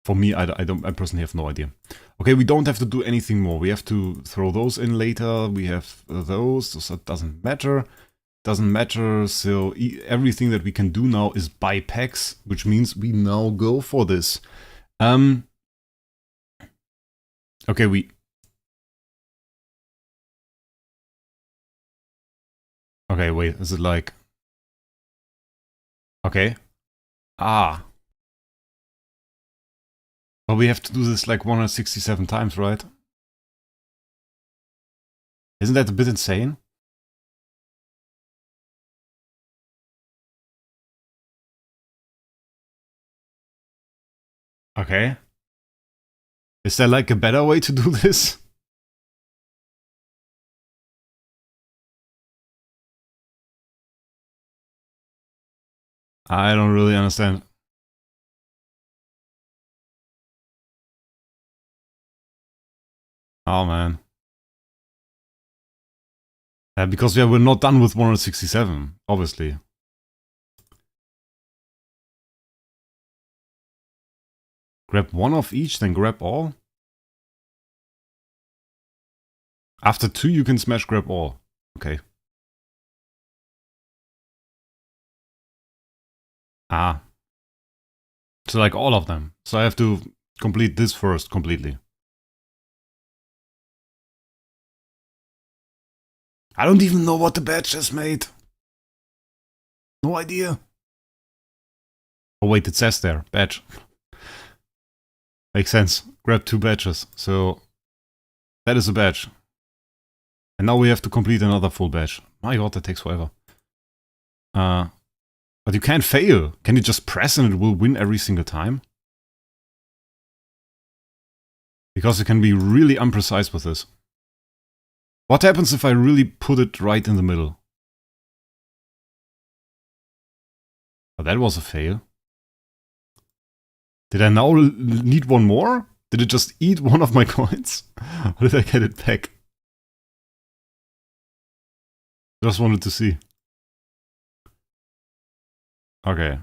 For me, I personally have no idea. Okay, we don't have to do anything more. We have to throw those in later. We have those, so it doesn't matter. Doesn't matter, so everything that we can do now is buy packs, which means we now go for this. Okay, okay, wait, is it like... Okay. Ah. Well, we have to do this like 167 times, right? Isn't that a bit insane? Okay. Is there like a better way to do this? I don't really understand. Oh man. Because we're not done with 167, obviously. Grab one of each, then grab all? After 2 you can smash grab all. Okay. Ah. So like all of them. So I have to complete this first completely. I don't even know what the badge has made. No idea. Oh wait, it says there. Badge. Makes sense. Grab 2 badges. So that is a badge. And now we have to complete another full badge. My god, that takes forever. But you can't fail. Can you just press and it will win every single time? Because you can be really imprecise with this. What happens if I really put it right in the middle? Oh, that was a fail. Did I now need one more? Did it just eat one of my coins? Or did I get it back? Just wanted to see. Okay.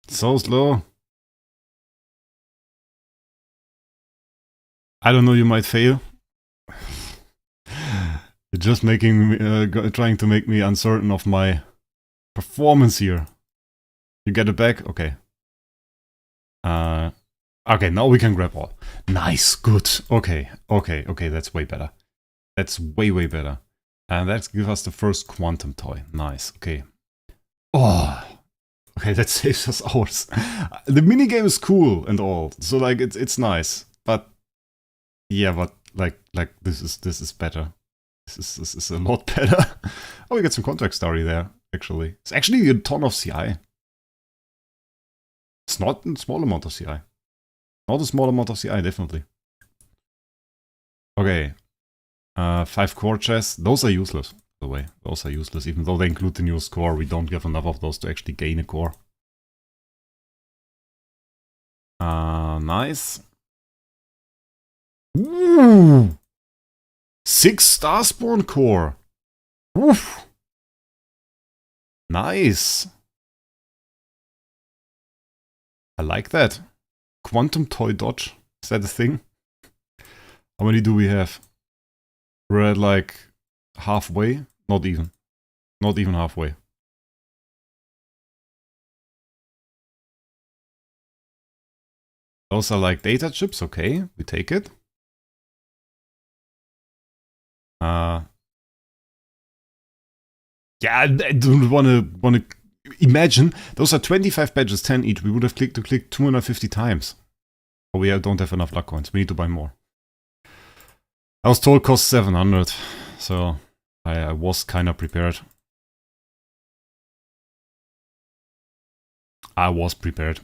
So slow. I don't know, you might fail. You're just making me, trying to make me uncertain of my performance here. You get it back? Okay. Okay, now we can grab all. Nice, good. Okay, that's way better. That's way better. And that gives us the first quantum toy. Nice, okay. Oh, okay, that saves us hours. The minigame is cool and all, so like it's nice. But yeah, but like this is better. This is a lot better. Oh, we get some contract story there, actually. It's actually a ton of CI. It's not a small amount of CI. Not a small amount of CI, definitely. Okay. 5 core chests. Those are useless, by the way. Those are useless. Even though they include the newest core, we don't have enough of those to actually gain a core. Nice. Ooh! 6 Starspawn core. Oof. Nice. I like that. Quantum toy dodge. Is that a thing? How many do we have? We're at like halfway. Not even. Not even halfway. Those are like data chips. Okay, we take it. Yeah, I don't wanna imagine. Those are 25 badges, 10 each. We would have clicked 250 times. But we don't have enough luck coins. We need to buy more. I was told cost 700, so I was kind of prepared. I was prepared.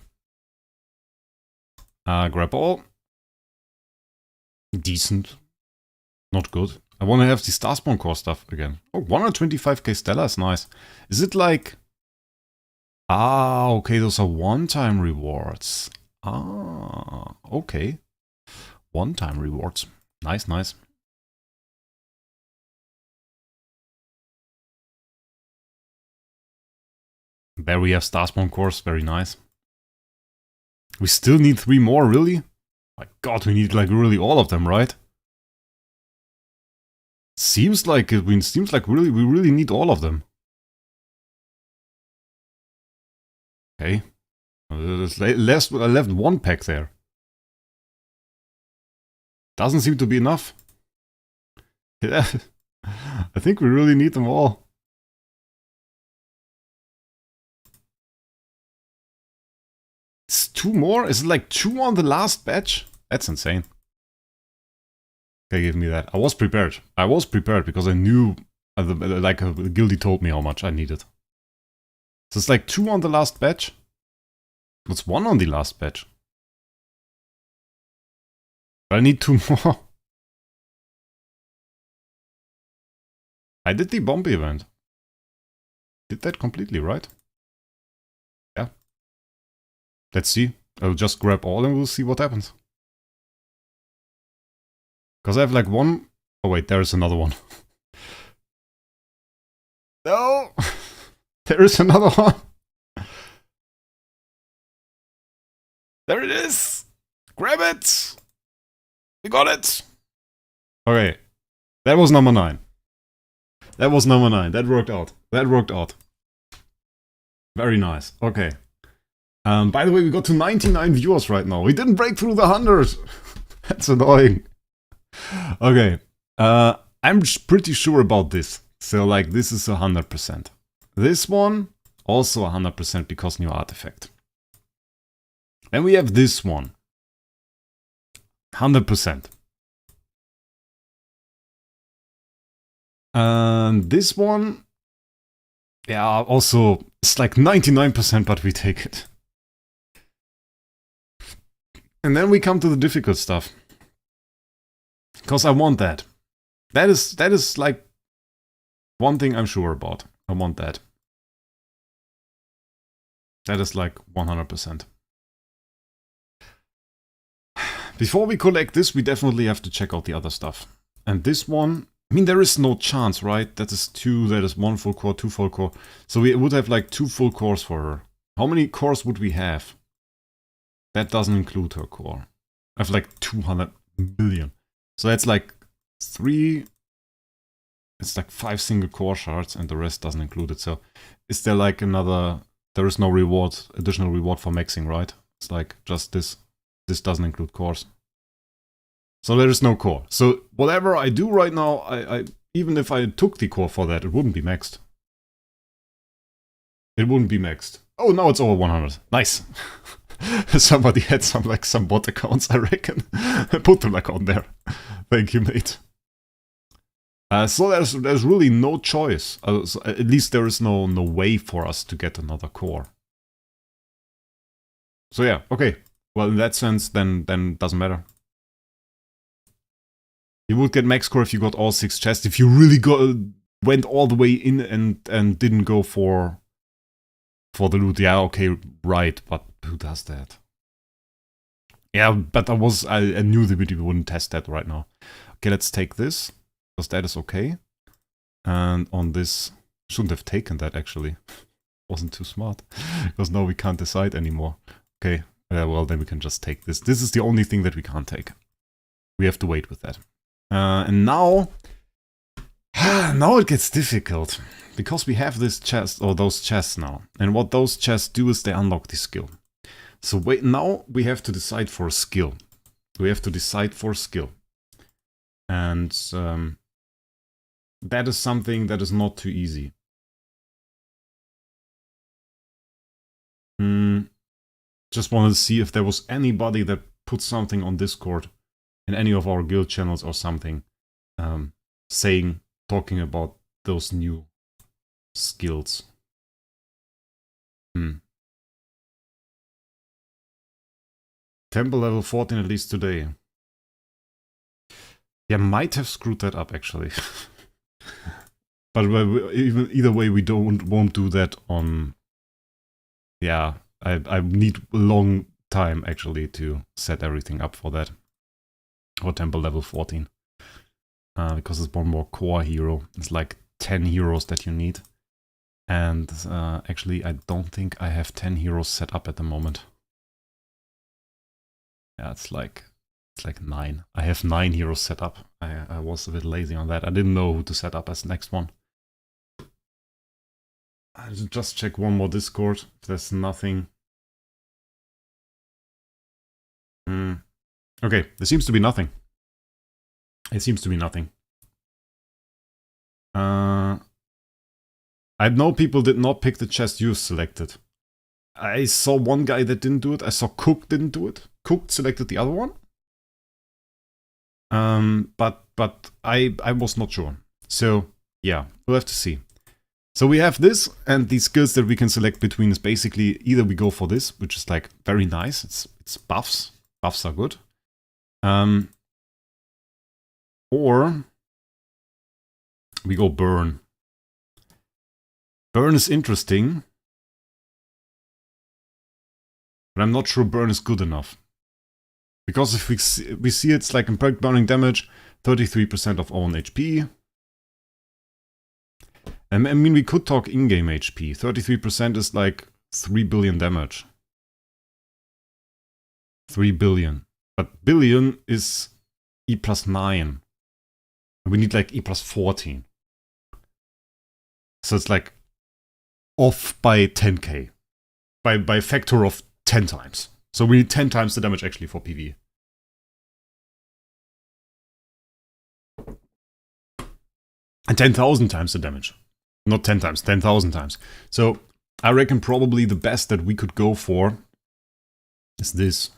Grab all. Decent. Not good. I want to have the Starspawn core stuff again. Oh, 125k Stella is nice. Is it like... Ah, okay, those are one-time rewards. Ah, okay. One-time rewards. Nice, nice. There we have Starspawn cores, very nice. We still need 3 more, really? My god, we need like really all of them, right? Seems like it. Seems like we really need all of them. Okay. There's left 1 pack there. Doesn't seem to be enough. Yeah. I think we really need them all. It's 2 more? Is it like 2 on the last batch? That's insane. Okay, give me that. I was prepared. I was prepared because I knew Like Guilty told me how much I needed. So it's like 2 on the last batch. What's 1 on the last batch? I need 2 more. I did the bomb event. Did that completely, right? Yeah. Let's see. I'll just grab all and we'll see what happens. Because I have like 1... Oh wait, there is another one. No! There is another one! There it is! Grab it! We got it! Okay. That was number 9. That was number 9. That worked out. That worked out. Very nice. Okay. By the way, we got to 99 viewers right now. We didn't break through the 100. That's annoying. Okay. I'm pretty sure about this. So, like, this is 100%. This one, also 100% because new artifact. Then we have this one. 100%. And this one, yeah, also, it's like 99%, but we take it. And then we come to the difficult stuff. Because I want that. That is like one thing I'm sure about. I want that. That is like 100%. Before we collect this, we definitely have to check out the other stuff. And this one, I mean, there is no chance, right? That is 2, that is 1 full core, 2 full core. So we would have like 2 full cores for her. How many cores would we have? That doesn't include her core. I have like 200 million. So that's like 3... It's like 5 single core shards and the rest doesn't include it. So is there like another... There is no reward, additional reward for maxing, right? It's like just this. This doesn't include cores. So there is no core. So whatever I do right now, I even if I took the core for that, it wouldn't be maxed. It wouldn't be maxed. Oh, now it's over 100. Nice. Somebody had some bot accounts, I reckon. Put them like on there. Thank you, mate. So there's really no choice. So at least there is no way for us to get another core. So yeah, okay. Well, in that sense, then it doesn't matter. You would get max core if you got all 6 chests. If you really went all the way in and didn't go for the loot. Yeah, okay, right. But who does that? Yeah, but I knew the video wouldn't test that right now. Okay, let's take this. Because that is okay. And on this... Shouldn't have taken that, actually. Wasn't too smart. Because now we can't decide anymore. Okay. Well, then we can just take this. This is the only thing that we can't take. We have to wait with that. And now... now it gets difficult. Because we have this chest, or those chests now. And what those chests do is they unlock the skill. So wait, now we have to decide for a skill. We have to decide for a skill. And that is something that is not too easy. Just wanted to see if there was anybody that put something on Discord in any of our guild channels or something, talking about those new skills. Temple level 14 at least today. Yeah, might have screwed that up actually. But either way, we won't do that on. Yeah, I need a long time actually to set everything up for that. Or temple level 14. Because it's one more core hero. It's like 10 heroes that you need. And actually, I don't think I have 10 heroes set up at the moment. Yeah, it's like 9. I have 9 heroes set up. I was a bit lazy on that. I didn't know who to set up as the next one. I'll just check one more Discord. If there's nothing. Okay, there seems to be nothing. It seems to be nothing. I know people did not pick the chest you selected. I saw one guy that didn't do it. I saw Cook didn't do it. Cook selected the other one. But I was not sure. So Yeah, we'll have to see. So we have this, and the skills that we can select between is basically either we go for this, which is like very nice. It's buffs. Buffs are good. Or we go burn. Burn is interesting, but I'm not sure burn is good enough. Because if we see it's like impact burning damage, 33% of own HP. I mean, we could talk in-game HP. 33% is like 3 billion damage. 3 billion. But billion is E plus 9. We need like E plus 14. So it's like off by 10k. By a factor of 10 times. So we need 10 times the damage actually for PV. And 10,000 times the damage. Not 10 times, 10,000 times. So I reckon probably the best that we could go for is this.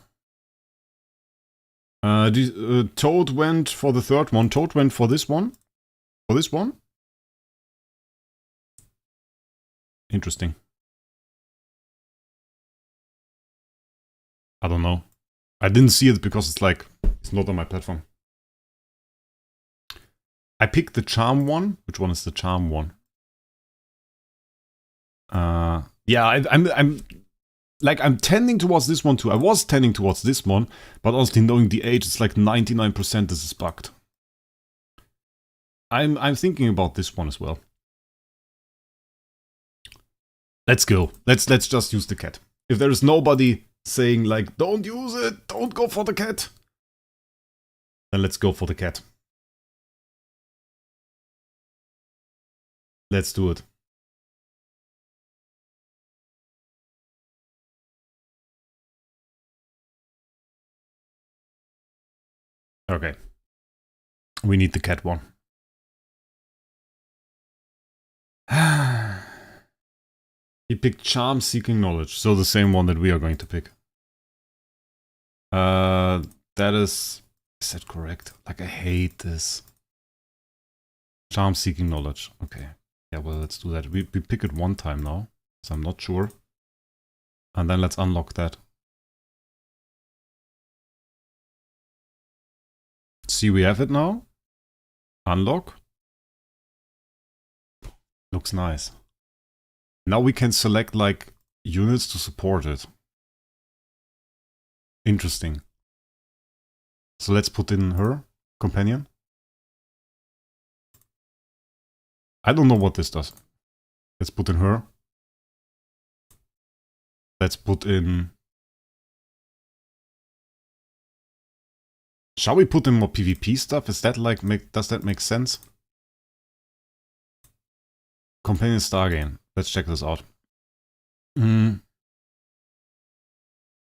Toad went for the third one. Toad went for this one. For this one. Interesting. I don't know. I didn't see it because it's like, it's not on my platform. I picked the charm one. Which one is the charm one? Yeah, I'm tending towards this one too. I was tending towards this one, but honestly, knowing the age, it's like 99% this is bugged. I'm thinking about this one as well. Let's go. Let's just use the cat. If there is nobody saying like, don't use it, don't go for the cat, then let's go for the cat. Let's do it. Okay. We need the cat one. He picked Charm Seeking Knowledge, so the same one that we are going to pick. That is that correct? Like, I hate this. Charm Seeking Knowledge. Okay. Yeah, well, let's do that. We pick it one time now, so I'm not sure. And then let's unlock that. See, we have it now. Unlock. Looks nice. Now we can select like units to support it. Interesting. So let's put in her companion. I don't know what this does. Let's put in her. Let's put in... Shall we put in more PvP stuff? Is that like, does that make sense? Companion Stargain. Let's check this out.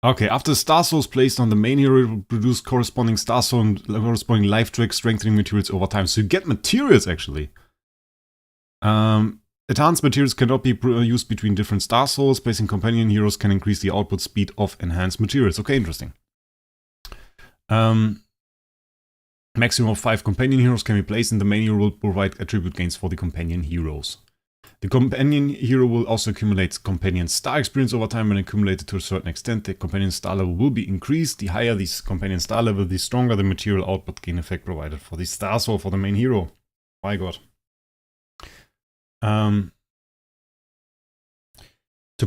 Okay, after Star Souls placed on the main hero, it will produce corresponding Star Soul and corresponding life track strengthening materials over time. So you get materials actually. Enhanced materials cannot be used between different Star Souls. Placing companion heroes can increase the output speed of enhanced materials. Okay, interesting. Maximum of 5 companion heroes can be placed, and the main hero will provide attribute gains for the companion heroes. The companion hero will also accumulate companion star experience over time. When accumulated to a certain extent, the companion star level will be increased. The higher this companion star level, the stronger the material output gain effect provided for the star soul for the main hero. My god. To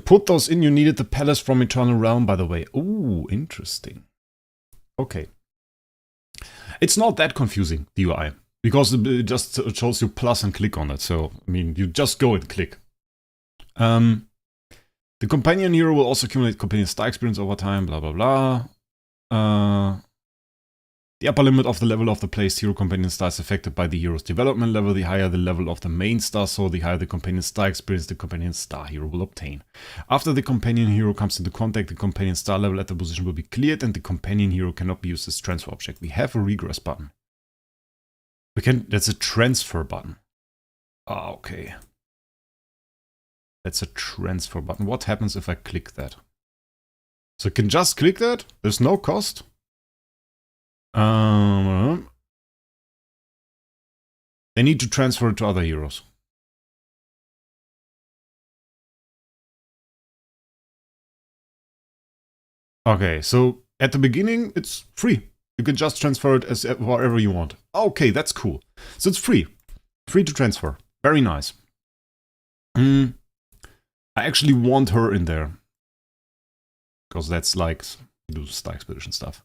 put those in, you needed the palace from Eternal Realm, by the way. Ooh, interesting. Okay. It's not that confusing, the UI. Because it just shows you plus and click on it. So, I mean, you just go and click. The companion hero will also accumulate companion star experience over time, blah, blah, blah. The upper limit of the level of the placed hero companion star is affected by the hero's development level. The higher the level of the main star, so the higher the companion star experience the companion star hero will obtain. After the companion hero comes into contact, the companion star level at the position will be cleared, and the companion hero cannot be used as transfer object. We have a regress button. That's a transfer button. Ah, okay. That's a transfer button. What happens if I click that? So I can just click that? There's no cost? They need to transfer it to other heroes. Okay, so at the beginning, it's free. You can just transfer it as wherever you want. Okay, that's cool. So it's free. Free to transfer. Very nice. I actually want her in there. Because that's like, do Star Expedition stuff.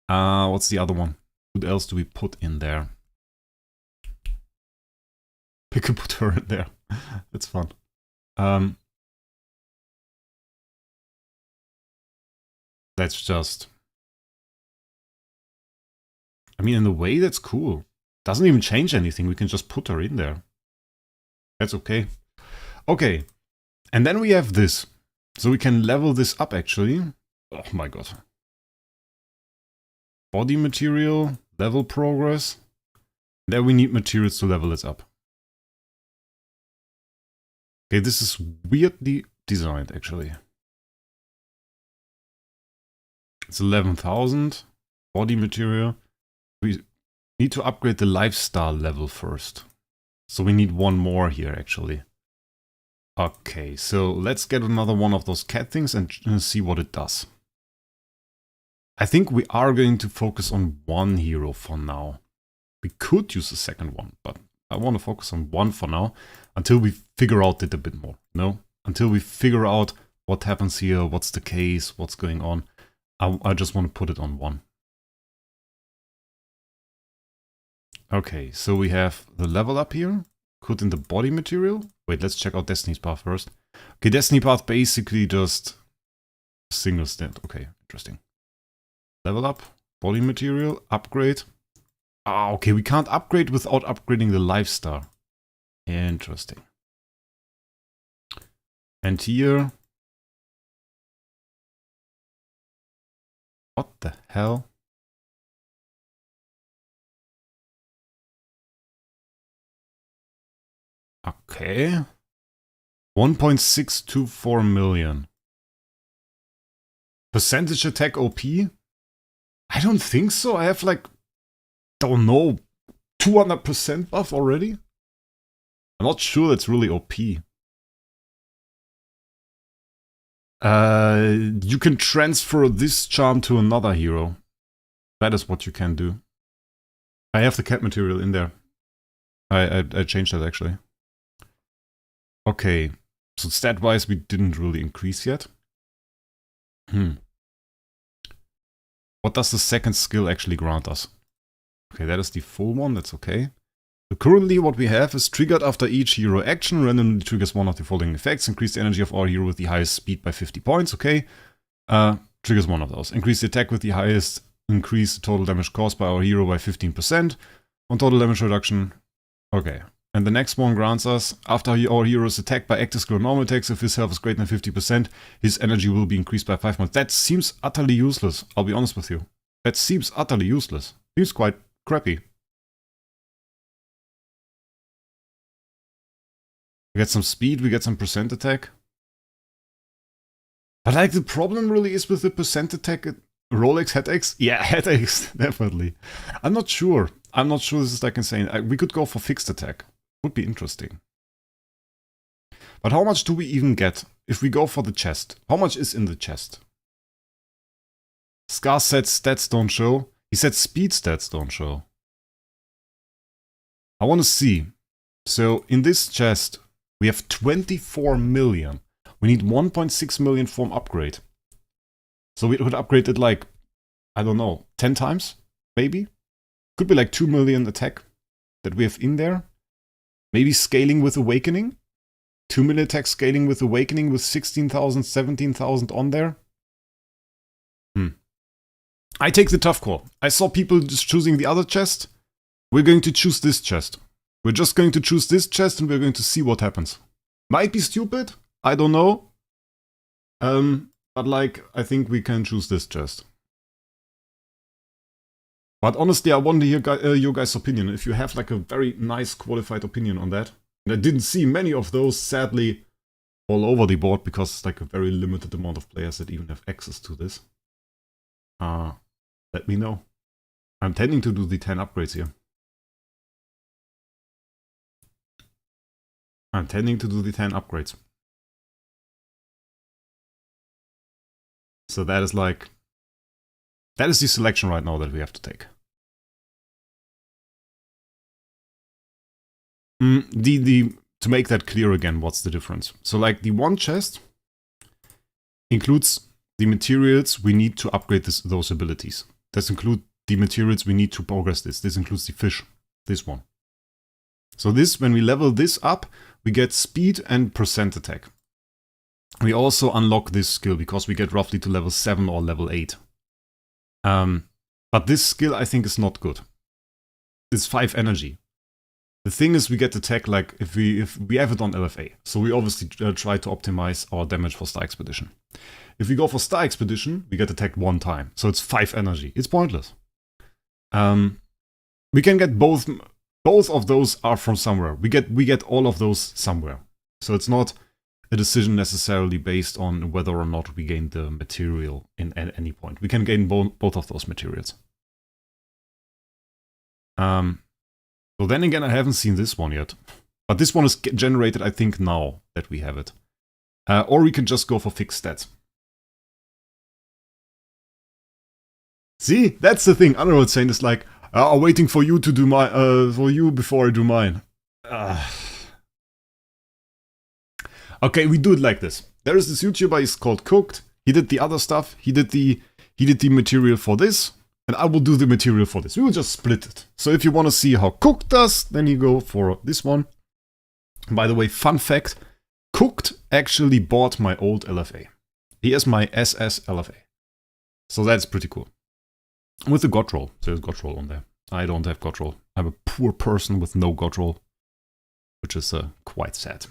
What's the other one? What else do we put in there? We could put her in there. That's fun. That's just... I mean, in a way, that's cool. Doesn't even change anything. We can just put her in there. That's okay. Okay. And then we have this. So we can level this up, actually. Oh my god. Body material, level progress. There we need materials to level it up. Okay, this is weirdly designed, actually. It's 11,000. Body material. We need to upgrade the lifestyle level first. So we need one more here, actually. Okay, so let's get another one of those cat things and see what it does. I think we are going to focus on one hero for now. We could use a second one, but I want to focus on one for now until we figure out it a bit more. No? Until we figure out what happens here, what's the case, what's going on. I just want to put it on one. Okay, so we have the level up here. Put in the body material. Wait, let's check out Destiny's Path first. Okay, Destiny Path basically just single stand. Okay, interesting. Level up, body material, upgrade. Ah, okay, we can't upgrade without upgrading the lifestyle. Interesting. And here... What the hell? Okay. 1.624 million. Percentage attack OP? I don't think so. I have like, don't know, 200% buff already? I'm not sure that's really OP. You can transfer this charm to another hero. That is what you can do. I have the cat material in there. I changed that actually. Okay, so stat-wise we didn't really increase yet. What does the second skill actually grant us? Okay, that is the full one, that's okay. So currently what we have is triggered after each hero action, randomly triggers one of the following effects. Increase the energy of our hero with the highest speed by 50 points, okay. Triggers one of those. Increase the attack with the highest, increase the total damage caused by our hero by 15%. On total damage reduction, okay. And the next one grants us, after our hero is attacked by active skill or normal attacks, if his health is greater than 50%, his energy will be increased by 5 points. That seems utterly useless, I'll be honest with you. That seems utterly useless. Seems quite crappy. We get some speed, we get some percent attack. But like the problem really is with the percent attack, Rolex headaches? Yeah, headaches, definitely. I'm not sure this is like insane. We could go for fixed attack. Would be interesting. But how much do we even get if we go for the chest? How much is in the chest? Scar said stats don't show. He said speed stats don't show. I want to see. So in this chest, we have 24 million. We need 1.6 million for an upgrade. So we would upgrade it like, I don't know, 10 times? Maybe? Could be like 2 million attack that we have in there. Maybe scaling with Awakening. 2 million attack scaling with Awakening with 16,000, 17,000 on there. I take the tough call. I saw people just choosing the other chest. We're going to choose this chest. We're just going to choose this chest and we're going to see what happens. Might be stupid. I don't know. But like, I think we can choose this chest. But honestly, I want to hear your guys' opinion. If you have like a very nice qualified opinion on that. And I didn't see many of those, sadly, all over the board because it's like a very limited amount of players that even have access to this. Let me know. I'm tending to do the 10 upgrades here. I'm intending to do the 10 upgrades. So that is like... That is the selection right now that we have to take. To make that clear again, what's the difference? So like the one chest includes the materials we need to upgrade those abilities. This includes the materials we need to progress this. This includes the fish, this one. So this, when we level this up, we get speed and percent attack. We also unlock this skill because we get roughly to level 7 or level 8. But this skill I think is not good. It's 5 energy. The thing is we get attack like if we have it on LFA. So we obviously try to optimize our damage for Star Expedition. If we go for Star Expedition, we get attacked 1 time. So it's 5 energy. It's pointless. We can get both of those are from somewhere. We get all of those somewhere. So it's not a decision necessarily based on whether or not we gain the material at any point. We can gain both of those materials. So then again, I haven't seen this one yet. But this one is generated, I think, now that we have it. Or we can just go for fixed stats. See, that's the thing. Underworld saying is like, I'm waiting for you to do for you before I do mine. Okay, we do it like this. There is this YouTuber, he's called Cooked. He did the other stuff. He did the material for this. And I will do the material for this. We will just split it. So if you want to see how Cooked does, then you go for this one. By the way, fun fact, Cooked actually bought my old LFA. He has my SS LFA. So that's pretty cool. With the God roll. There's God roll on there. I don't have God roll. I'm a poor person with no God roll. Which is quite sad.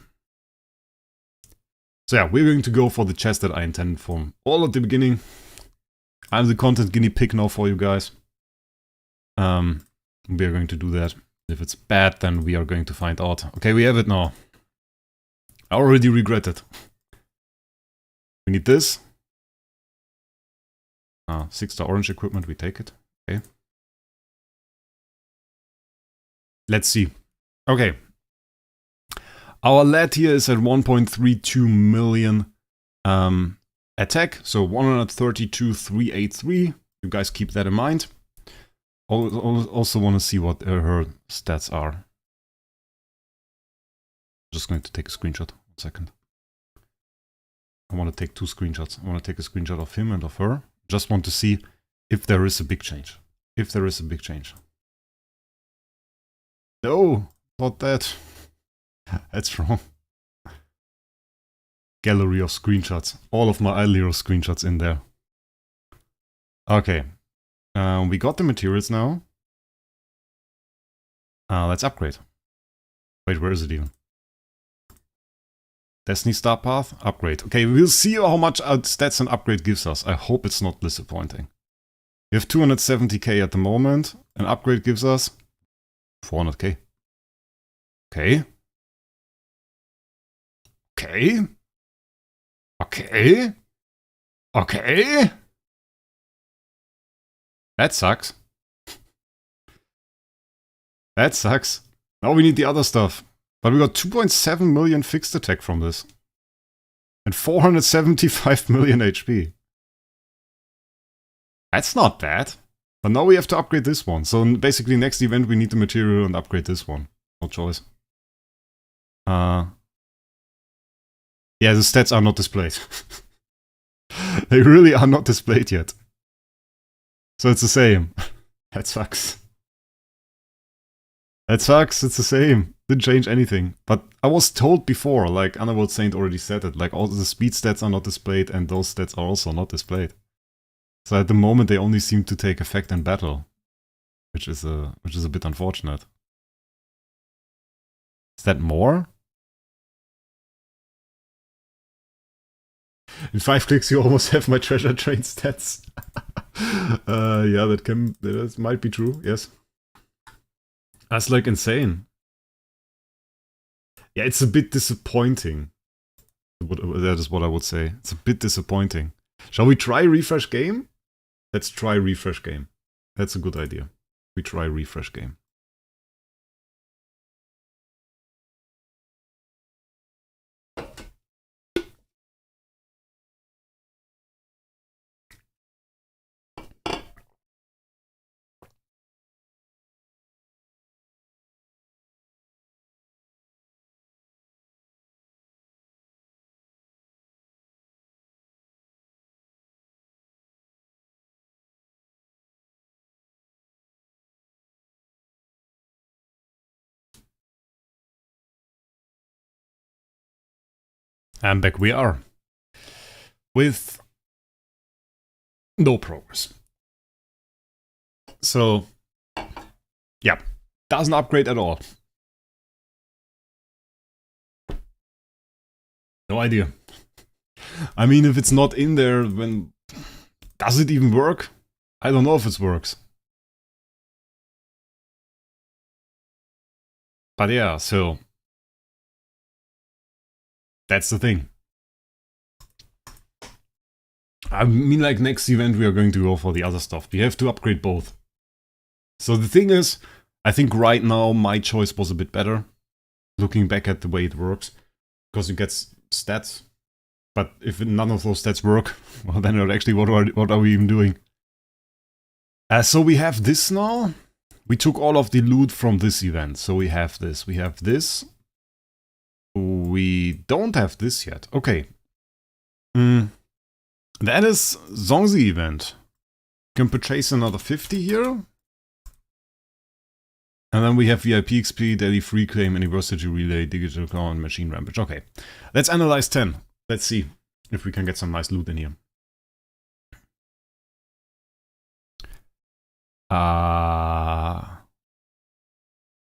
So yeah, we're going to go for the chest that I intended from all at the beginning. I'm the content guinea pig now for you guys. We are going to do that. If it's bad, then we are going to find out. Okay, we have it now. I already regret it. We need this. 6-star orange equipment, we take it. Okay. Let's see. Okay. Our lad here is at 1.32 million attack, so 132,383. You guys keep that in mind. Also want to see what her stats are. Just going to take a screenshot. 1 second. I want to take 2 screenshots. I want to take a screenshot of him and of her. Just want to see if there is a big change. If there is a big change. No, not that. That's wrong. Gallery of screenshots. All of my earlier screenshots in there. Okay. We got the materials now. Let's upgrade. Wait, where is it even? Destiny Star Path? Upgrade. Okay, we'll see how much stats an upgrade gives us. I hope it's not disappointing. We have 270k at the moment. An upgrade gives us 400k. Okay. Okay. Okay. Okay. That sucks. That sucks. Now we need the other stuff. But we got 2.7 million fixed attack from this. And 475 million HP. That's not bad. But now we have to upgrade this one. So basically next event we need the material and upgrade this one. No choice. Yeah, the stats are not displayed. They really are not displayed yet. So it's the same. That sucks. That sucks, it's the same. Didn't change anything. But I was told before, like Underworld Saint already said it, like all the speed stats are not displayed and those stats are also not displayed. So at the moment they only seem to take effect in battle. Which is a bit unfortunate. Is that more? In 5 clicks you almost have my treasure train stats. Yeah, that might be true, yes. That's like insane. Yeah, it's a bit disappointing. That is what I would say. It's a bit disappointing. Shall we try refresh game? Let's try refresh game. That's a good idea. We try refresh game. And back we are. With no progress. So, yeah, doesn't upgrade at all. No idea. I mean, if it's not in there, then does it even work? I don't know if it works. But yeah, so that's the thing. I mean, like, next event we are going to go for the other stuff. We have to upgrade both. So the thing is, I think right now my choice was a bit better, looking back at the way it works, because you get stats. But if none of those stats work, well then actually what are we even doing? So we have this now. We took all of the loot from this event. So we have this. We have this. We don't have this yet. Okay. That is Zongzi event. You can purchase another 50 here. And then we have VIP XP, daily free claim, anniversary relay, digital car, and machine rampage. Okay. Let's analyze 10. Let's see if we can get some nice loot in here.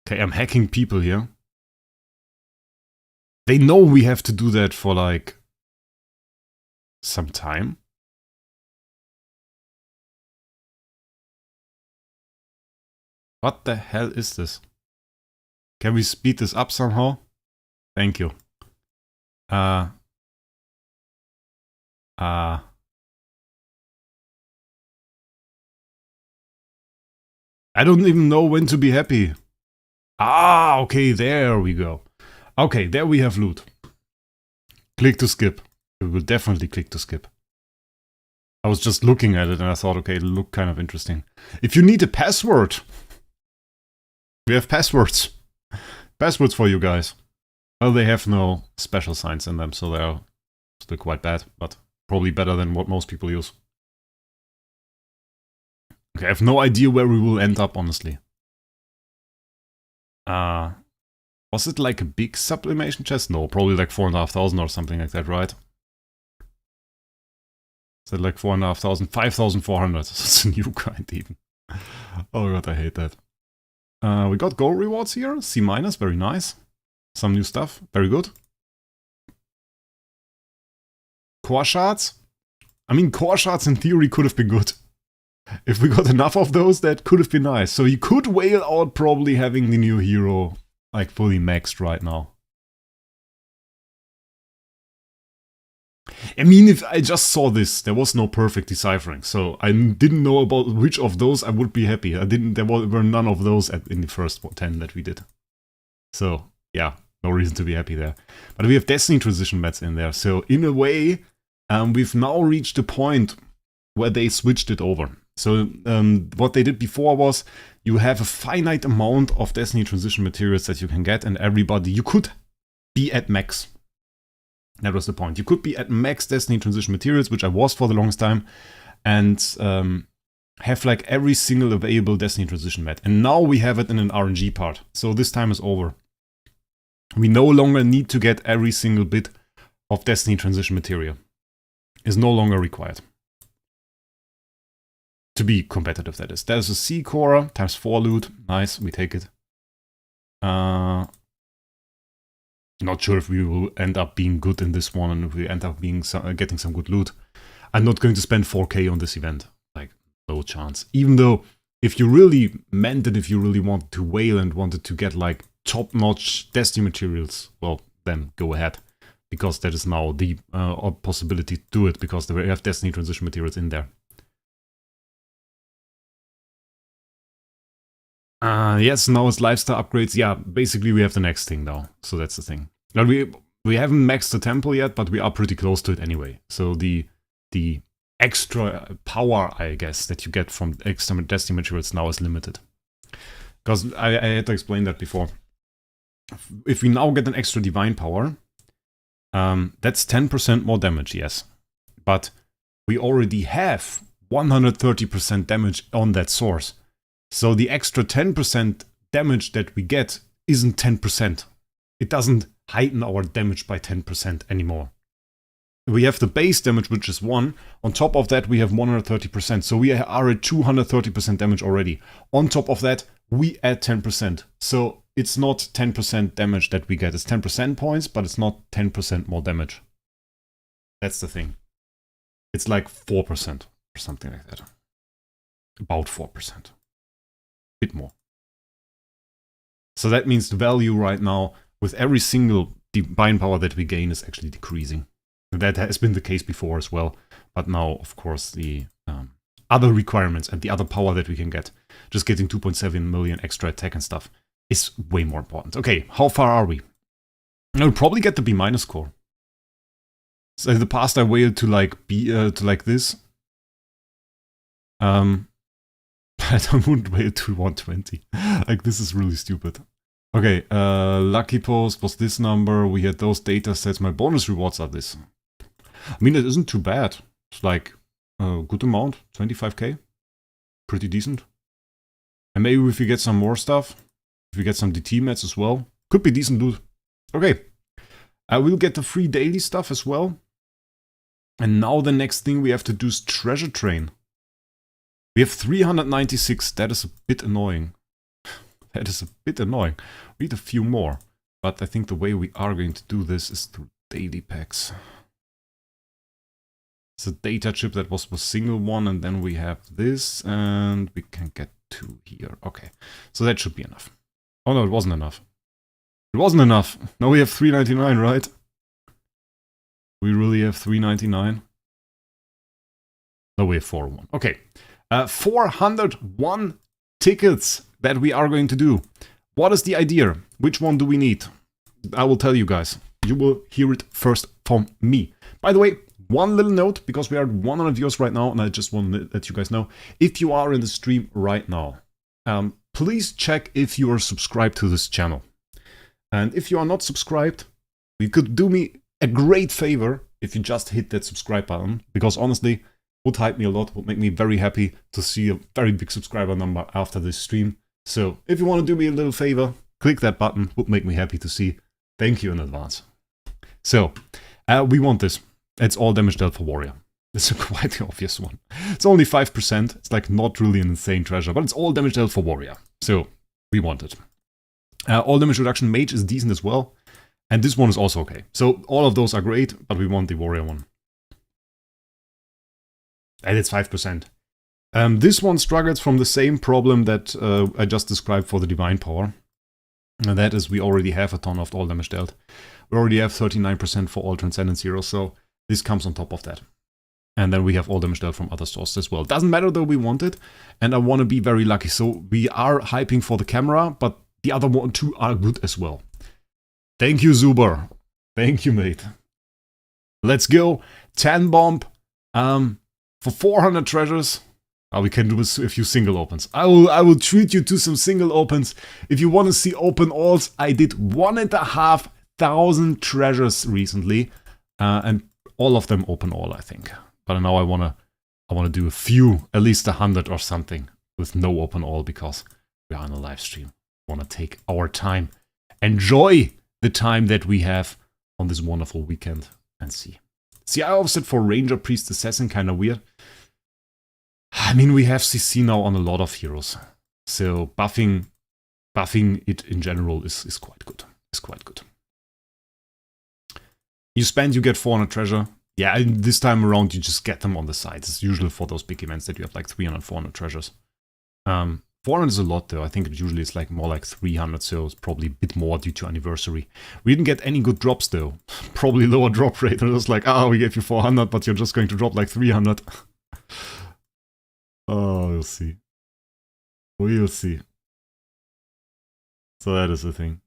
Okay, I'm hacking people here. They know we have to do that for like some time. What the hell is this? Can we speed this up somehow? Thank you. I don't even know when to be happy. Ah, okay, there we go. Okay, there we have loot. Click to skip. We will definitely click to skip. I was just looking at it and I thought, okay, it'll look kind of interesting. If you need a password, we have passwords. Passwords for you guys. Well, they have no special signs in them, so they're still quite bad, but probably better than what most people use. Okay, I have no idea where we will end up, honestly. Was it like a big sublimation chest? No, probably like 4,500 or something like that, right? Is that like 4,500? 5,400. That's a new kind even. Oh god, I hate that. We got gold rewards here. C-, very nice. Some new stuff, very good. Core shards? I mean, core shards in theory could have been good. If we got enough of those, that could have been nice. So you could whale out probably having the new hero like fully maxed right now. I mean, if I just saw this, there was no perfect deciphering, so I didn't know about which of those I would be happy. There were none of those in the first 10 that we did. So, yeah, no reason to be happy there. But we have Destiny transition mats in there, so in a way, we've now reached a point where they switched it over. So, what they did before was, you have a finite amount of Destiny transition materials that you can get, and you could be at max. That was the point. You could be at max Destiny transition materials, which I was for the longest time, and have like every single available Destiny transition mat. And now we have it in an RNG part. So this time is over. We no longer need to get every single bit of Destiny transition material. Is no longer required. To be competitive, that is. There's a C core times 4 loot. Nice, we take it. Not sure if we will end up being good in this one and if we end up being getting some good loot. I'm not going to spend 4k on this event. Like, no chance. Even though, if you really meant it, if you really wanted to whale and wanted to get like top-notch Destiny materials, well, then go ahead. Because that is now the possibility to do it, because we have Destiny transition materials in there. Yes, now it's lifestyle upgrades. Yeah, basically we have the next thing now. So that's the thing. Now we haven't maxed the temple yet, but we are pretty close to it anyway. So the extra power, I guess, that you get from extra Destiny materials now is limited. Because I had to explain that before. If we now get an extra divine power, that's 10% more damage, yes. But we already have 130% damage on that source. So the extra 10% damage that we get isn't 10%. It doesn't heighten our damage by 10% anymore. We have the base damage, which is 1. On top of that, we have 130%. So we are at 230% damage already. On top of that, we add 10%. So it's not 10% damage that we get. It's 10% points, but it's not 10% more damage. That's the thing. It's like 4% or something like that. About 4%. Bit more. So that means the value right now with every single divine power that we gain is actually decreasing. That has been the case before as well. But now, of course, the other requirements and the other power that we can get, just getting 2.7 million extra attack and stuff, is way more important. Okay, how far are we? I'll probably get the B- score. So in the past I waited to like be to like this. But I wouldn't wait to 120. Like, this is really stupid. Okay, lucky post was this number. We had those data sets. My bonus rewards are this. I mean, it isn't too bad. It's like a good amount, 25k. Pretty decent. And maybe if we get some more stuff, if we get some DT mats as well, could be decent loot. Okay, I will get the free daily stuff as well. And now the next thing we have to do is treasure train. We have 396. That is a bit annoying. That is a bit annoying. We need a few more. But I think the way we are going to do this is through daily packs. It's a data chip that was a single one, and then we have this, and we can get 2 here. Okay, so that should be enough. Oh no, it wasn't enough. It wasn't enough. Now we have 399, right? We really have 399? No, we have 401. Okay. 401 tickets that we are going to do. What is the idea? Which one do we need? I will tell you guys. You will hear it first from me. By the way, one little note, because we are at 100 viewers right now, and I just want to let you guys know, if you are in the stream right now, please check if you are subscribed to this channel. And if you are not subscribed, you could do me a great favor if you just hit that subscribe button, because honestly, would hype me a lot, would make me very happy to see a very big subscriber number after this stream. So if you want to do me a little favor, click that button, would make me happy to see. Thank you in advance. So, we want this. It's all damage dealt for warrior. It's a quite obvious one. It's only 5%. It's like not really an insane treasure, but it's all damage dealt for warrior. So, we want it. All damage reduction mage is decent as well. And this one is also okay. So, all of those are great, but we want the warrior one. And it's 5%. This one struggles from the same problem that I just described for the divine power. And that is we already have a ton of all damage dealt. We already have 39% for all transcendence heroes, so this comes on top of that. And then we have all damage dealt from other sources as well. Doesn't matter though, we want it. And I want to be very lucky. So we are hyping for the camera, but the other one, 2 are good as well. Thank you, Zuber. Thank you, mate. Let's go. 10 bomb. For 400 treasures. We can do a few single opens. I will treat you to some single opens. If you want to see open alls, I did 1,500 treasures recently, and all of them open all, I think. But now I wanna do a few, at least 100 or something, with no open all, because we are on a live stream. We wanna take our time, enjoy the time that we have on this wonderful weekend, and see. See, I offset for Ranger, Priest, Assassin, kinda weird. I mean, we have CC now on a lot of heroes. So buffing it in general is quite good. It's quite good. You spend, you get 400 treasure. Yeah, and this time around you just get them on the side. It's usual for those big events that you have like 300, 400 treasures. 400 is a lot though. I think it usually is like more like 300, so it's probably a bit more due to anniversary. We didn't get any good drops though. Probably lower drop rate. It was like, we gave you 400, but you're just going to drop like 300. Oh, we'll see. We'll see. So that is the thing.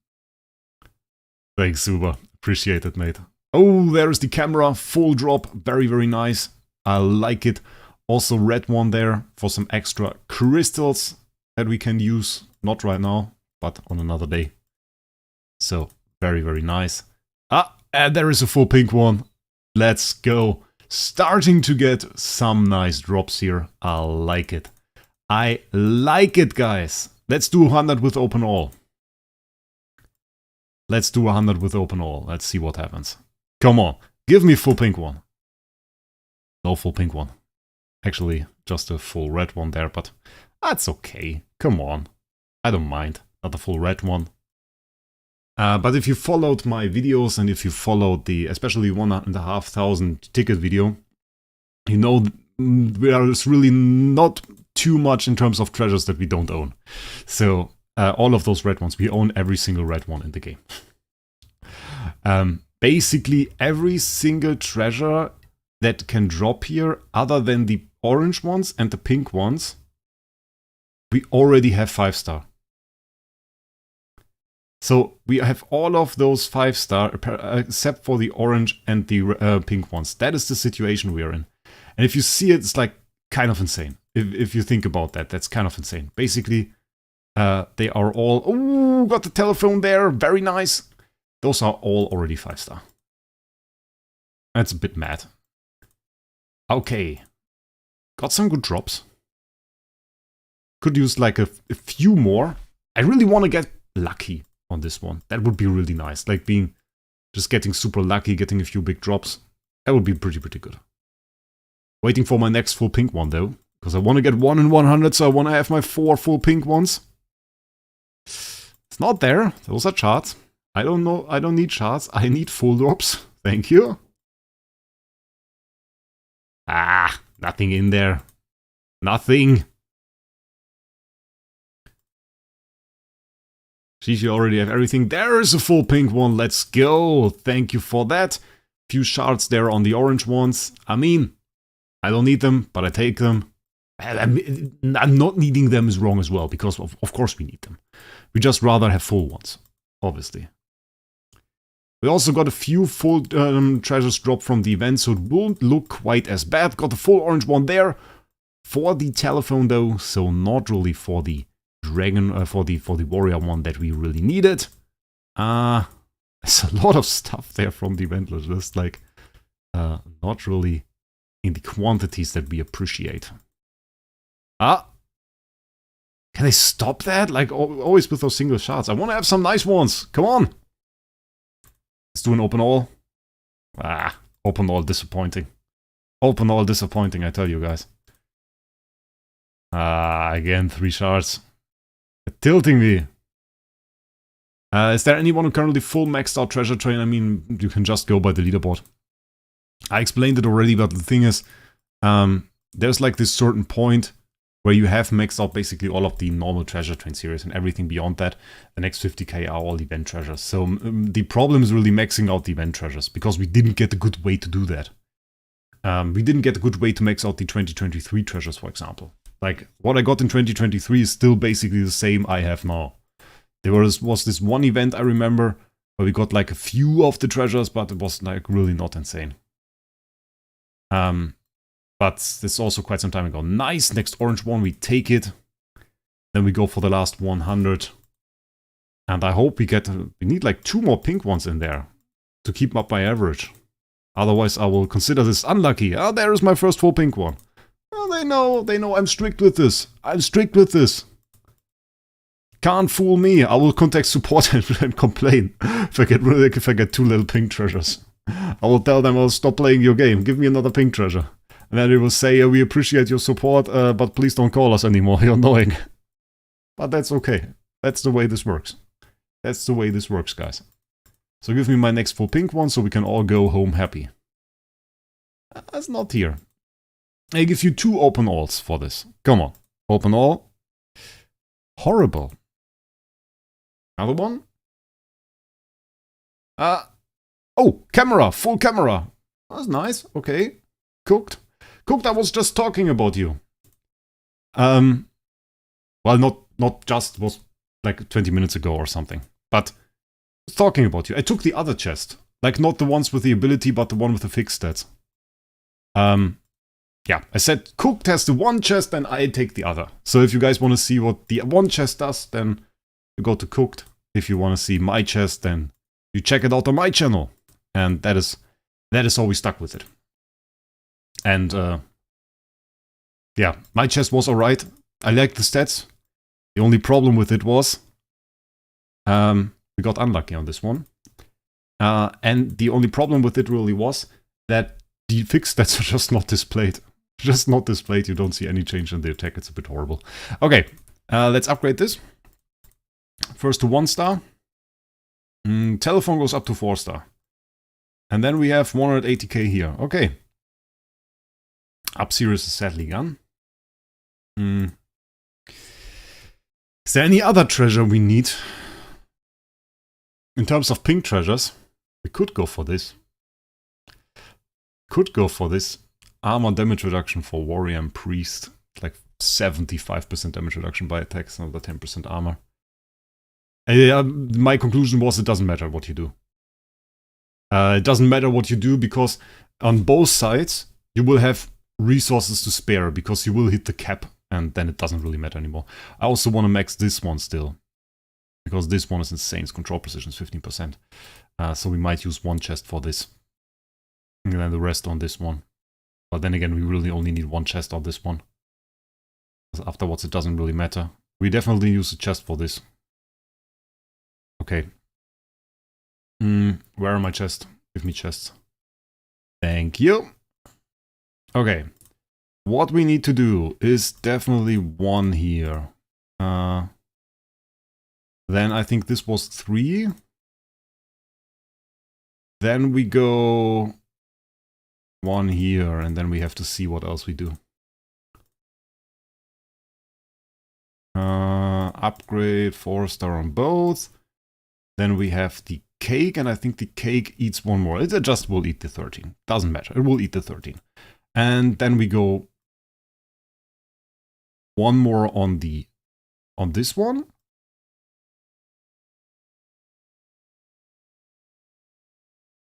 Thanks, Suba. Appreciate it, mate. Oh, there is the camera. Full drop. Very, very nice. I like it. Also red one there for some extra crystals that we can use. Not right now, but on another day. So, very, very nice. And there is a full pink one. Let's go. Starting to get some nice drops here. I like it. I like it, guys. Let's do 100 with open all. Let's do 100 with open all. Let's see what happens. Come on. Give me full pink one. No full pink one. Actually, just a full red one there, but that's okay. Come on. I don't mind. Not a full red one. But if you followed my videos and if you followed the, especially 1,500 ticket video, you know there's really not too much in terms of treasures that we don't own. So all of those red ones, we own every single red one in the game. Basically every single treasure that can drop here, other than the orange ones and the pink ones, we already have 5-star. So we have all of those 5-star except for the orange and the pink ones. That is the situation we are in. And if you see it, it's like kind of insane. If you think about that, that's kind of insane. Basically, they are all... Oh, got the telephone there. Very nice. Those are all already 5-star. That's a bit mad. Okay. Got some good drops. Could use like a few more. I really want to get lucky on this one. That would be really nice. Like just getting super lucky, getting a few big drops. That would be pretty good. Waiting for my next full pink one though. Because I want to get 1 in 100, so I want to have my 4 full pink ones. It's not there. Those are charts. I don't know. I don't need charts. I need full drops. Thank you. Ah, nothing in there. Nothing. Geez, you already have everything. There is a full pink one. Let's go. Thank you for that. Few shards there on the orange ones. I mean, I don't need them, but I take them. I'm not needing them is wrong as well, because of course we need them. We just rather have full ones, obviously. We also got a few full treasures dropped from the event, so it won't look quite as bad. Got the full orange one there for the telephone though, so not really for the dragon, for the warrior one that we really needed. There's a lot of stuff there from the event list, like not really in the quantities that we appreciate. Can I stop that? Like always with those single shots. I want to have some nice ones. Come on. Let's do an open all. Open all disappointing. Open all disappointing, I tell you guys. Again, 3 shards. Tilting me. Is there anyone who currently full maxed out treasure train? I mean, you can just go by the leaderboard. I explained it already, but the thing is, there's like this certain point where you have maxed out basically all of the normal treasure train series, and everything beyond that, the next 50k are all event treasures. So the problem is really maxing out the event treasures, because we didn't get a good way to do that. We didn't get a good way to max out the 2023 treasures, for example. Like, what I got in 2023 is still basically the same I have now. There was this one event I remember, where we got like a few of the treasures, but it was like really not insane. But this is also quite some time ago. Nice, next orange one, we take it. Then we go for the last 100. And I hope we need like 2 more pink ones in there to keep up my average. Otherwise I will consider this unlucky. There is my first full pink one. They know I'm strict with this. I'm strict with this. Can't fool me. I will contact support and complain if I get 2 little pink treasures. I will tell them I'll stop playing your game. Give me another pink treasure. And then they will say, we appreciate your support, but please don't call us anymore. You're annoying. But that's okay. That's the way this works. That's the way this works, guys. So give me my next full pink one so we can all go home happy. That's not here. I give you 2 open alls for this. Come on. Open all. Horrible. Another one. Oh, camera. Full camera. That's nice. Okay. Cooked. Cooked, I was just talking about you. Well, not just, was like 20 minutes ago or something. But I was talking about you. I took the other chest. Like, not the ones with the ability, but the one with the fixed stats. Yeah, I said Cooked has the one chest, and I take the other. So if you guys want to see what the one chest does, then you go to Cooked. If you want to see my chest, then you check it out on my channel. And that is how we stuck with it. And, yeah, my chest was alright. I liked the stats. The only problem with it was, we got unlucky on this one. And the only problem with it really was that The fixed stats are just not displayed. Just not displayed. You don't see any change in the attack. It's a bit horrible. Okay, let's upgrade this. First to 1 star. Telephone goes up to 4 star. And then we have 180k here. Okay. Up series is sadly gone. Is there any other treasure we need? In terms of pink treasures, we could go for this. Armor damage reduction for warrior and priest. Like 75% damage reduction by attacks, another 10% armor. My conclusion was it doesn't matter what you do. It doesn't matter what you do because on both sides you will have resources to spare because you will hit the cap and then it doesn't really matter anymore. I also want to max this one still because this one is insane. Its control precision is 15%. So we might use 1 chest for this. And then the rest on this one. But then again, we really only need 1 chest on this one. Because afterwards it doesn't really matter. We definitely use a chest for this. Okay. Where are my chests? Give me chests. Thank you. Okay. What we need to do is definitely 1 here. Then I think this was 3. Then we go 1 here, and then we have to see what else we do. Upgrade 4 star on both. Then we have the cake, and I think the cake eats 1 more. It just will eat the 13. Doesn't matter. It will eat the 13. And then we go 1 more on this one.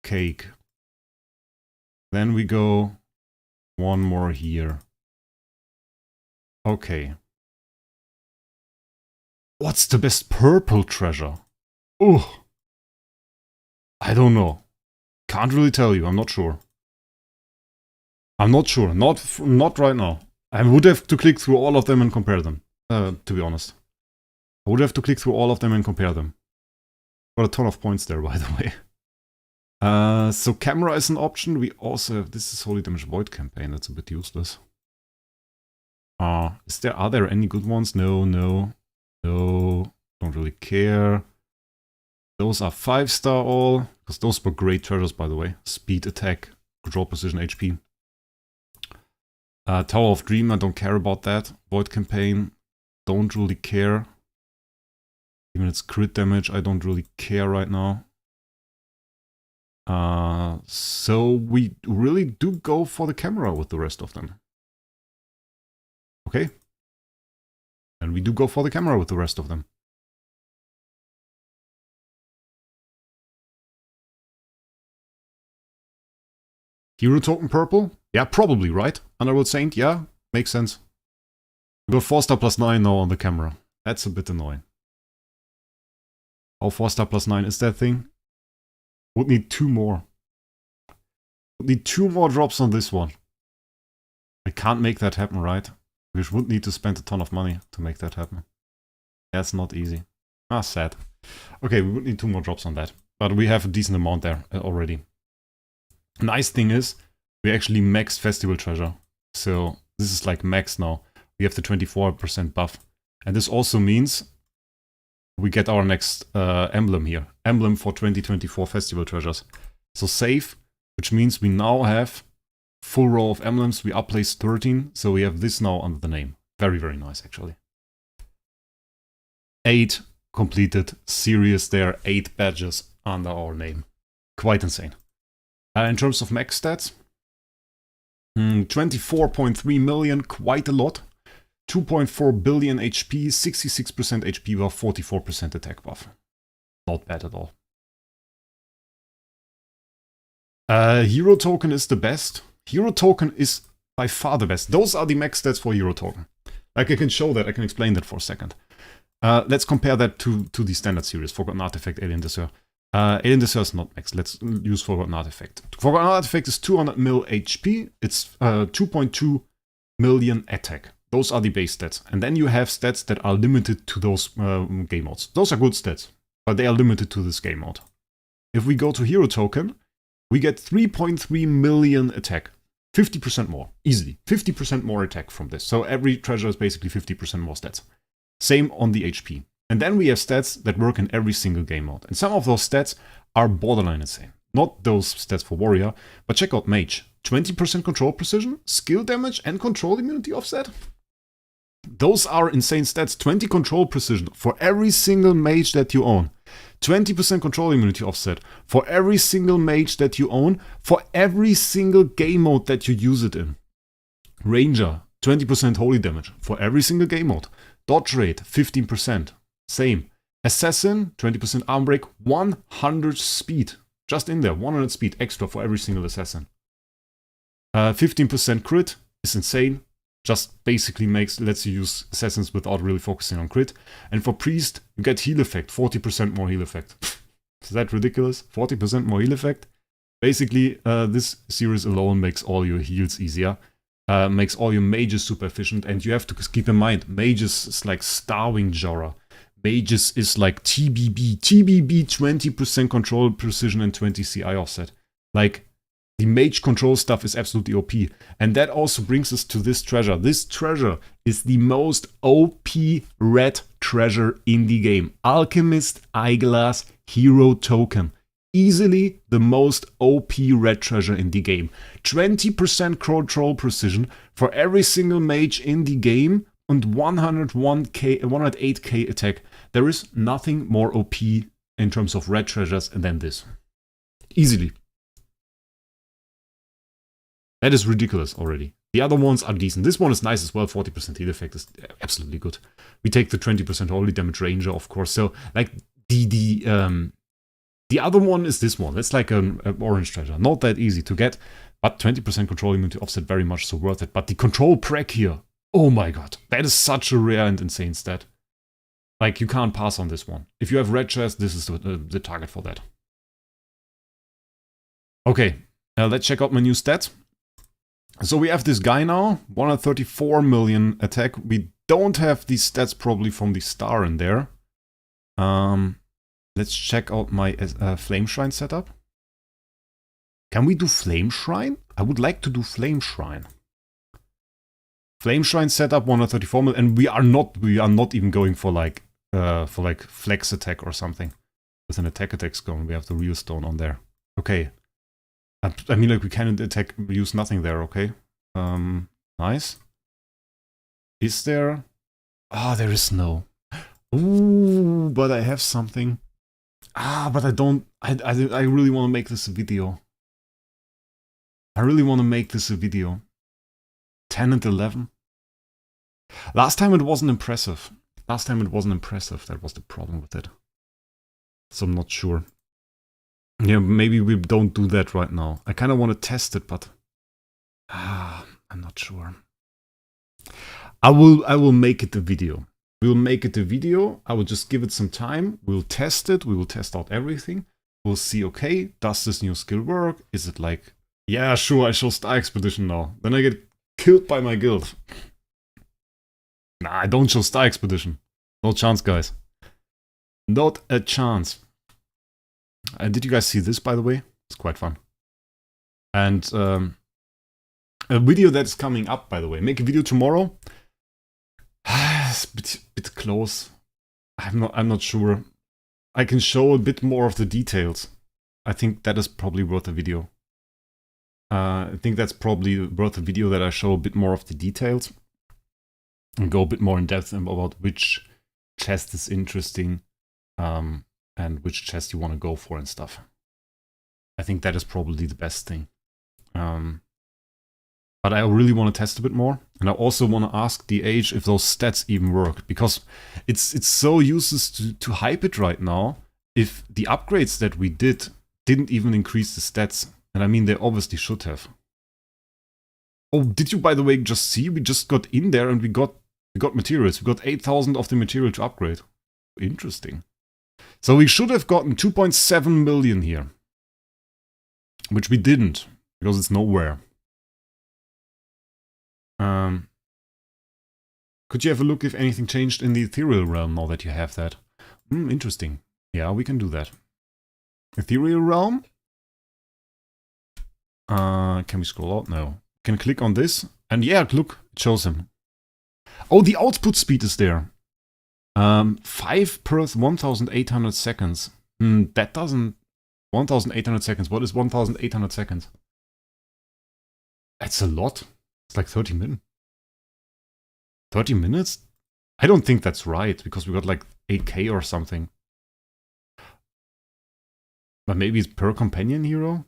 Cake. Then we go 1 more here. Okay. What's the best purple treasure? Oh, I don't know. Can't really tell you. I'm not sure. Not right now. I would have to click through all of them and compare them. To be honest, I would have to click through all of them and compare them. Got a ton of points there, by the way. So camera is an option. We also have, this is Holy Damage Void campaign. That's a bit useless. Are there any good ones? No. Don't really care. Those are 5 star all, because those were great treasures, by the way. Speed, attack, control precision, HP. Tower of Dream, I don't care about that. Void campaign, don't really care. Even its crit damage, I don't really care right now. So we really do go for the camera with the rest of them. Okay. And we do go for the camera with the rest of them. Hero token purple? Yeah, probably, right? Underworld Saint, yeah, makes sense. We got 4 star plus 9 now on the camera. That's a bit annoying. How 4 star plus 9 is that thing? Would need 2 more. Would need 2 more drops on this one. I can't make that happen, right? We would need to spend a ton of money to make that happen. That's not easy. Ah, sad. Okay, we would need 2 more drops on that. But we have a decent amount there already. Nice thing is, we actually maxed Festival Treasure. So this is like max now. We have the 24% buff. And this also means we get our next emblem here. Emblem for 2024 Festival Treasures. So save, which means we now have full row of emblems. We upplaced 13, so we have this now under the name. Very, very nice, actually. 8 completed series there. 8 badges under our name. Quite insane. In terms of max stats, 24.3 million, quite a lot. 2.4 billion HP, 66% HP buff, 44% attack buff. Not bad at all. Hero token is the best. Hero token is by far the best. Those are the max stats for Hero token. Like, I can show that, I can explain that for a second. Let's compare that to the standard series, Forgotten Artifact, Alien Desert. Alien Desert is not max. Let's use Forgotten Artifact. Forgotten Artifact is 200 mil HP. It's 2.2 million attack. Those are the base stats. And then you have stats that are limited to those game modes. Those are good stats, but they are limited to this game mode. If we go to Hero Token, we get 3.3 million attack. 50% more, easily. 50% more attack from this. So every treasure is basically 50% more stats. Same on the HP. And then we have stats that work in every single game mode. And some of those stats are borderline insane. Not those stats for warrior, but check out mage. 20% control precision, skill damage, and control immunity offset. Those are insane stats. 20 control precision for every single mage that you own. 20% control immunity offset for every single mage that you own, for every single game mode that you use it in. Ranger, 20% holy damage for every single game mode. Dodge rate, 15%. Same. Assassin, 20% arm break, 100 speed. Just in there, 100 speed extra for every single assassin. 15% crit is insane. Just basically lets you use assassins without really focusing on crit. And for priest, you get heal effect, 40% more heal effect. Is that ridiculous? 40% more heal effect? Basically, this series alone makes all your heals easier. Makes all your mages super efficient. And you have to keep in mind, mages is like Starwing Jorah. Mages is like TBB. TBB, 20% control precision and 20 CI offset. Like, the mage control stuff is absolutely OP. And that also brings us to this treasure. This treasure is the most OP red treasure in the game. Alchemist Eyeglass Hero Token. Easily the most OP red treasure in the game. 20% control precision for every single mage in the game and 108k attack. There is nothing more OP in terms of red treasures than this. Easily. That is ridiculous already. The other ones are decent. This one is nice as well. 40% heal effect is absolutely good. We take the 20% holy damage ranger, of course. So, like, the other one is this one. It's like an orange treasure. Not that easy to get, but 20% control immunity offset, very much so worth it. But the control prac here, oh my god. That is such a rare and insane stat. Like, you can't pass on this one. If you have red chest, this is the target for that. Okay, let's check out my new stats. So we have this guy now, 134 million attack. We don't have these stats probably from the star in there. Let's check out my Flame Shrine setup. Can we do Flame Shrine? I would like to do Flame Shrine. Flame Shrine setup, 134 million, and we are not even going for like flex attack or something. With an attack stone, we have the real stone on there. Okay. I mean, like, we can attack, use nothing there, okay? Nice. Is there? Ah, there is no. Ooh, but I have something. Ah, but I don't. I really want to make this a video. I really want to make this a video. 10 and 11. Last time it wasn't impressive. Last time it wasn't impressive. That was the problem with it. So I'm not sure. Yeah, maybe we don't do that right now. I kind of want to test it, but I'm not sure. I will make it a video. We'll make it a video. I will just give it some time. We'll test it. We will test out everything. We'll see, okay, does this new skill work? Is it like, yeah, sure, I show Star Expedition now. Then I get killed by my guild. Nah, I don't show Star Expedition. No chance, guys. Not a chance. Did you guys see this, by the way? It's quite fun. And a video that's coming up, by the way. Make a video tomorrow. It's a bit close. I'm not sure. I can show a bit more of the details. I think that is probably worth a video. I think that's probably worth a video that I show a bit more of the details. And go a bit more in depth about which chest is interesting. And which chest you want to go for and stuff. I think that is probably the best thing. But I really want to test a bit more. And I also want to ask the age if those stats even work. Because it's so useless to hype it right now if the upgrades that we didn't even increase the stats. And I mean, they obviously should have. Oh, did you, by the way, just see? We just got in there and we got materials. We got 8,000 of the material to upgrade. Interesting. So we should have gotten 2.7 million here. Which we didn't. Because it's nowhere. Could you have a look if anything changed in the Ethereal realm now that you have that? Interesting. Yeah, we can do that. Ethereal realm? Can we scroll out? No. Can click on this, and yeah, look, it shows him. Oh, the output speed is there. 5 per 1,800 seconds. That doesn't... 1,800 seconds. What is 1,800 seconds? That's a lot. It's like 30 minutes. 30 minutes? I don't think that's right, because we got like 8K or something. But maybe it's per companion hero?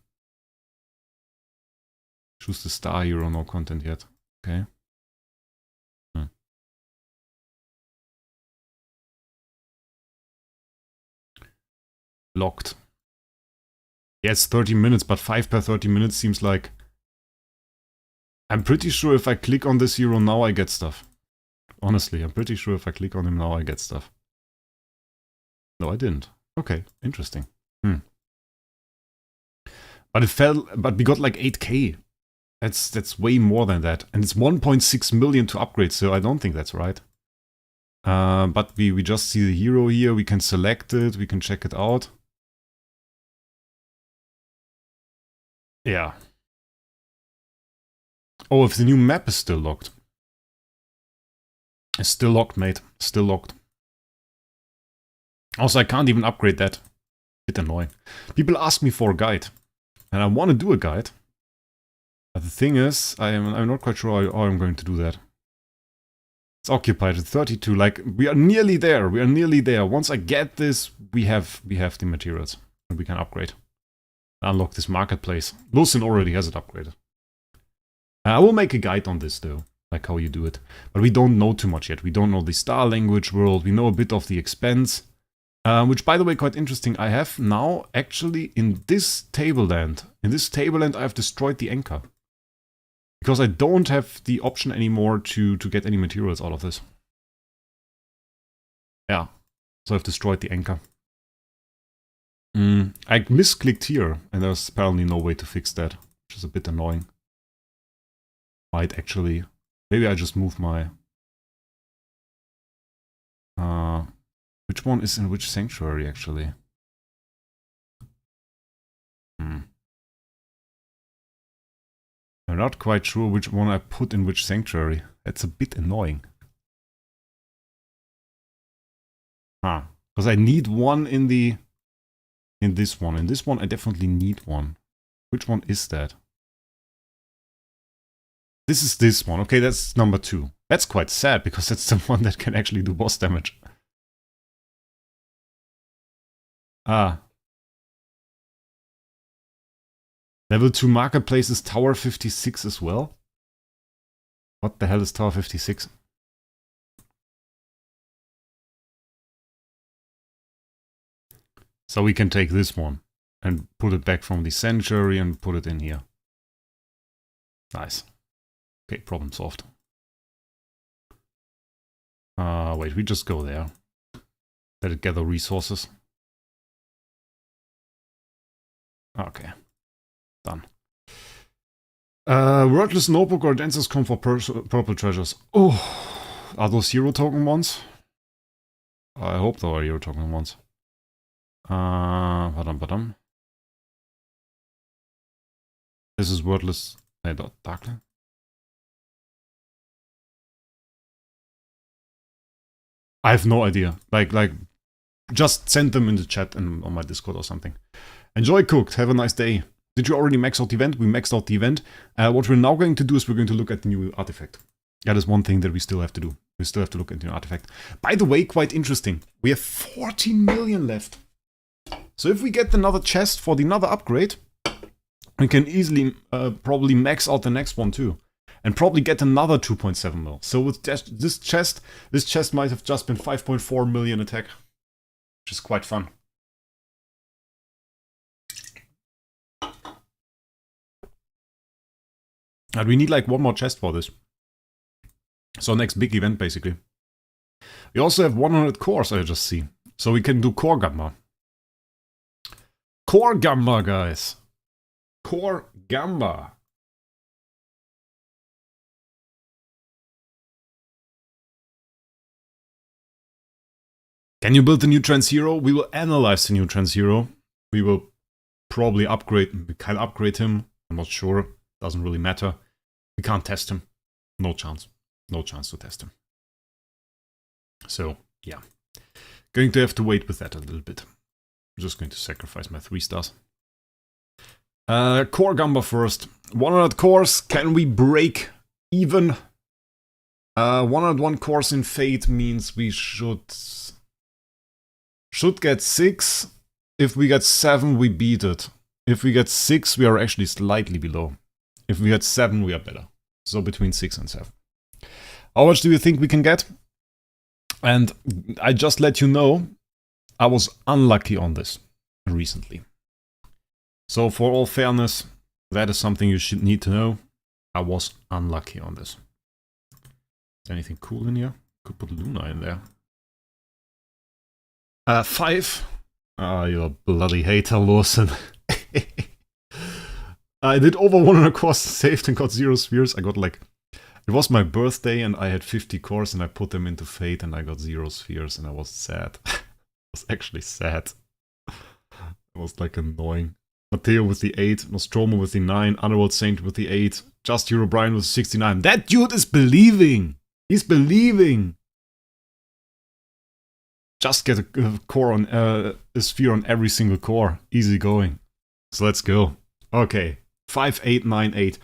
Choose the star hero, no content yet. Okay. Locked. Yes, 30 minutes, but 5 per 30 minutes seems like... I'm pretty sure if I click on this hero now I get stuff. Honestly, I'm pretty sure if I click on him now I get stuff. No, I didn't. Okay, interesting. But we got like 8K. That's way more than that. And it's 1.6 million to upgrade, so I don't think that's right. But we just see the hero here, we can select it, we can check it out. Yeah. Oh, if the new map is still locked. It's still locked, mate. Still locked. Also, I can't even upgrade that. Bit annoying. People ask me for a guide. And I want to do a guide. But the thing is, I'm not quite sure how I'm going to do that. It's occupied at 32. Like, we are nearly there. We are nearly there. Once I get this, we have the materials. And we can upgrade. Unlock this marketplace. Wilson already has it upgraded. I will make a guide on this though, like how you do it. But we don't know too much yet. We don't know the star language world. We know a bit of the expense. Which, by the way, quite interesting. I have now actually in this tableland, I have destroyed the anchor. Because I don't have the option anymore to get any materials out of this. Yeah, so I've destroyed the anchor. I misclicked here, and there's apparently no way to fix that, which is a bit annoying. Might actually... Maybe I just move my... which one is in which sanctuary, actually? I'm not quite sure which one I put in which sanctuary. That's a bit annoying. Because I need one in the... In this one. In this one, I definitely need one. Which one is that? This is this one. Okay, that's number 2. That's quite sad, because that's the one that can actually do boss damage. Level 2 marketplace is Tower 56 as well? What the hell is Tower 56? So we can take this one and put it back from the sanctuary and put it in here. Nice. Okay, problem solved. Wait, we just go there. Let it gather resources. Okay. Done. Wordless notebook or dancers come for purple treasures. Oh, are those hero token ones? I hope they are hero token ones. Badam. This is wordless. Darkland. I have no idea. Like, just send them in the chat and on my Discord or something. Enjoy cooked. Have a nice day. Did you already max out the event? We maxed out the event. What we're now going to do is we're going to look at the new artifact. That is one thing that we still have to do. We still have to look at the new artifact. By the way, quite interesting. We have 14 million left. So if we get another chest for the another upgrade, we can easily probably max out the next one too. And probably get another 2.7 mil. So with this chest might have just been 5.4 million attack. Which is quite fun. And we need like one more chest for this. So next big event basically. We also have 100 cores, I just see. So we can do core gamma. Core gamma, guys. Core gamma. Can you build a new trans hero? We will analyze the new trans hero. We will probably upgrade, we can upgrade him. I'm not sure. Doesn't really matter. We can't test him. No chance. No chance to test him. So, yeah. Going to have to wait with that a little bit. I'm just going to sacrifice my 3 stars. Core Gamba first. 100 cores. Can we break even? 101 cores in Fate means we should get 6. If we get 7, we beat it. If we get 6, we are actually slightly below. If we get 7, we are better. So between 6 and 7. How much do you think we can get? And I just let you know, I was unlucky on this recently. So for all fairness, that is something you should need to know. I was unlucky on this. Is anything cool in here? Could put Luna in there. 5. Ah, you're a bloody hater, Lawson. I did over 100 cores, saved and got 0 spheres. I got like... It was my birthday and I had 50 cores and I put them into Fate and I got 0 spheres and I was sad. I was actually sad. It was like annoying. Matteo with the 8, Nostromo with the 9, Underworld Saint with the 8, Just Hero Brian with 69. That dude is believing! He's believing! Just get a core on a sphere on every single core. Easy going. So let's go. Okay. 5, 8, 9, 8.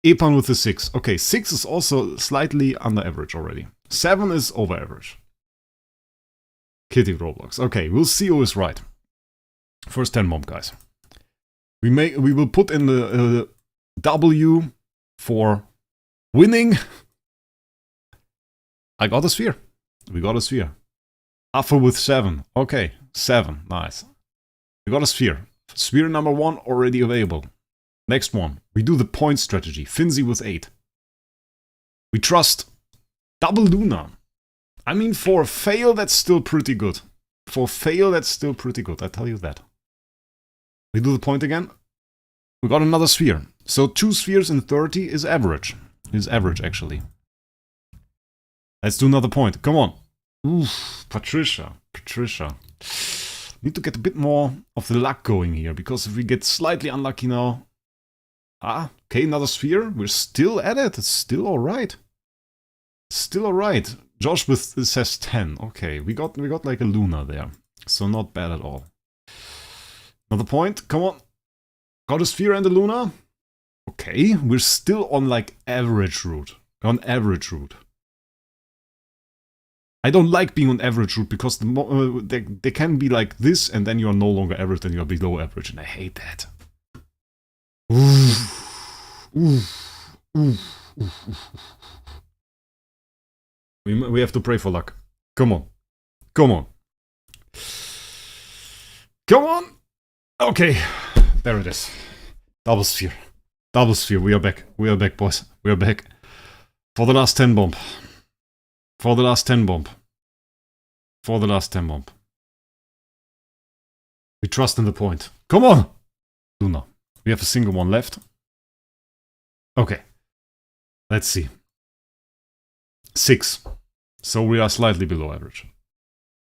Epan with the 6. Okay, 6 is also slightly under average already. 7 is over average. Kitty Roblox. Okay, we'll see who is right. First 10 bomb, guys. We will put in the W for winning. I got a sphere. We got a sphere. Affe with 7. Okay, 7. Nice. We got a sphere. Sphere number 1 already available. Next one. We do the point strategy. Finzi with 8. We trust double Luna. I mean, for a fail, that's still pretty good. For fail, that's still pretty good. I tell you that. We do the point again. We got another sphere. So 2 spheres in 30 is average. Is average, actually. Let's do another point. Come on. Oof, Patricia. Need to get a bit more of the luck going here, because if we get slightly unlucky now... Ah, okay, another sphere. We're still at it. It's still alright. Still alright. Josh with says 10. Okay, we got like a Luna there. So not bad at all. Another point. Come on. Got a sphere and a Luna. Okay, we're still on like average route. On average route. I don't like being on average route because they can be like this and then you are no longer average and you are below average, and I hate that. We have to pray for luck. Come on. Come on. Come on! Okay, there it is. Double sphere. Double sphere. We are back. We are back, boys. We are back. For the last 10 bomb. For the last 10 bomb. For the last 10 bomb. We trust in the point. Come on! Luna. We have a single one left. Okay. Let's see. 6. So we are slightly below average.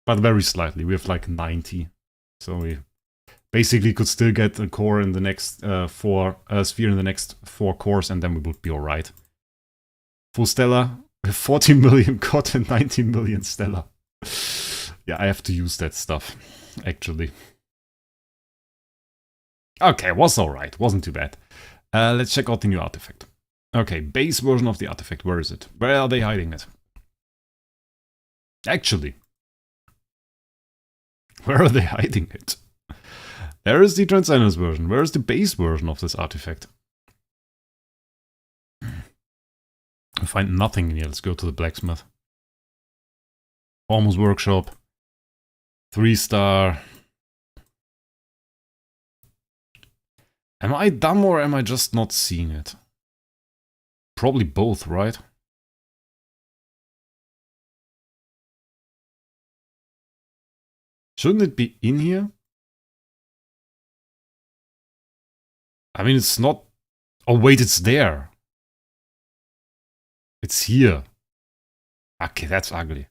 But very slightly. We have like 90. So we basically could still get a core in the next sphere in the next 4 cores, and then we would be alright. Full Stellar. We have 14 million COD and 19 million Stellar. Yeah, I have to use that stuff, actually. Okay, was alright. Wasn't too bad. Let's check out the new artifact. Okay, base version of the artifact. Where is it? Where are they hiding it? Actually. Where are they hiding it? There is the Transcendence version. Where is the base version of this artifact? I find nothing in here. Let's go to the blacksmith. Almost workshop. 3-star. Am I dumb or am I just not seeing it? Probably both, right? Shouldn't it be in here? I mean, it's not... Oh, wait, it's there. It's here. Okay, that's ugly.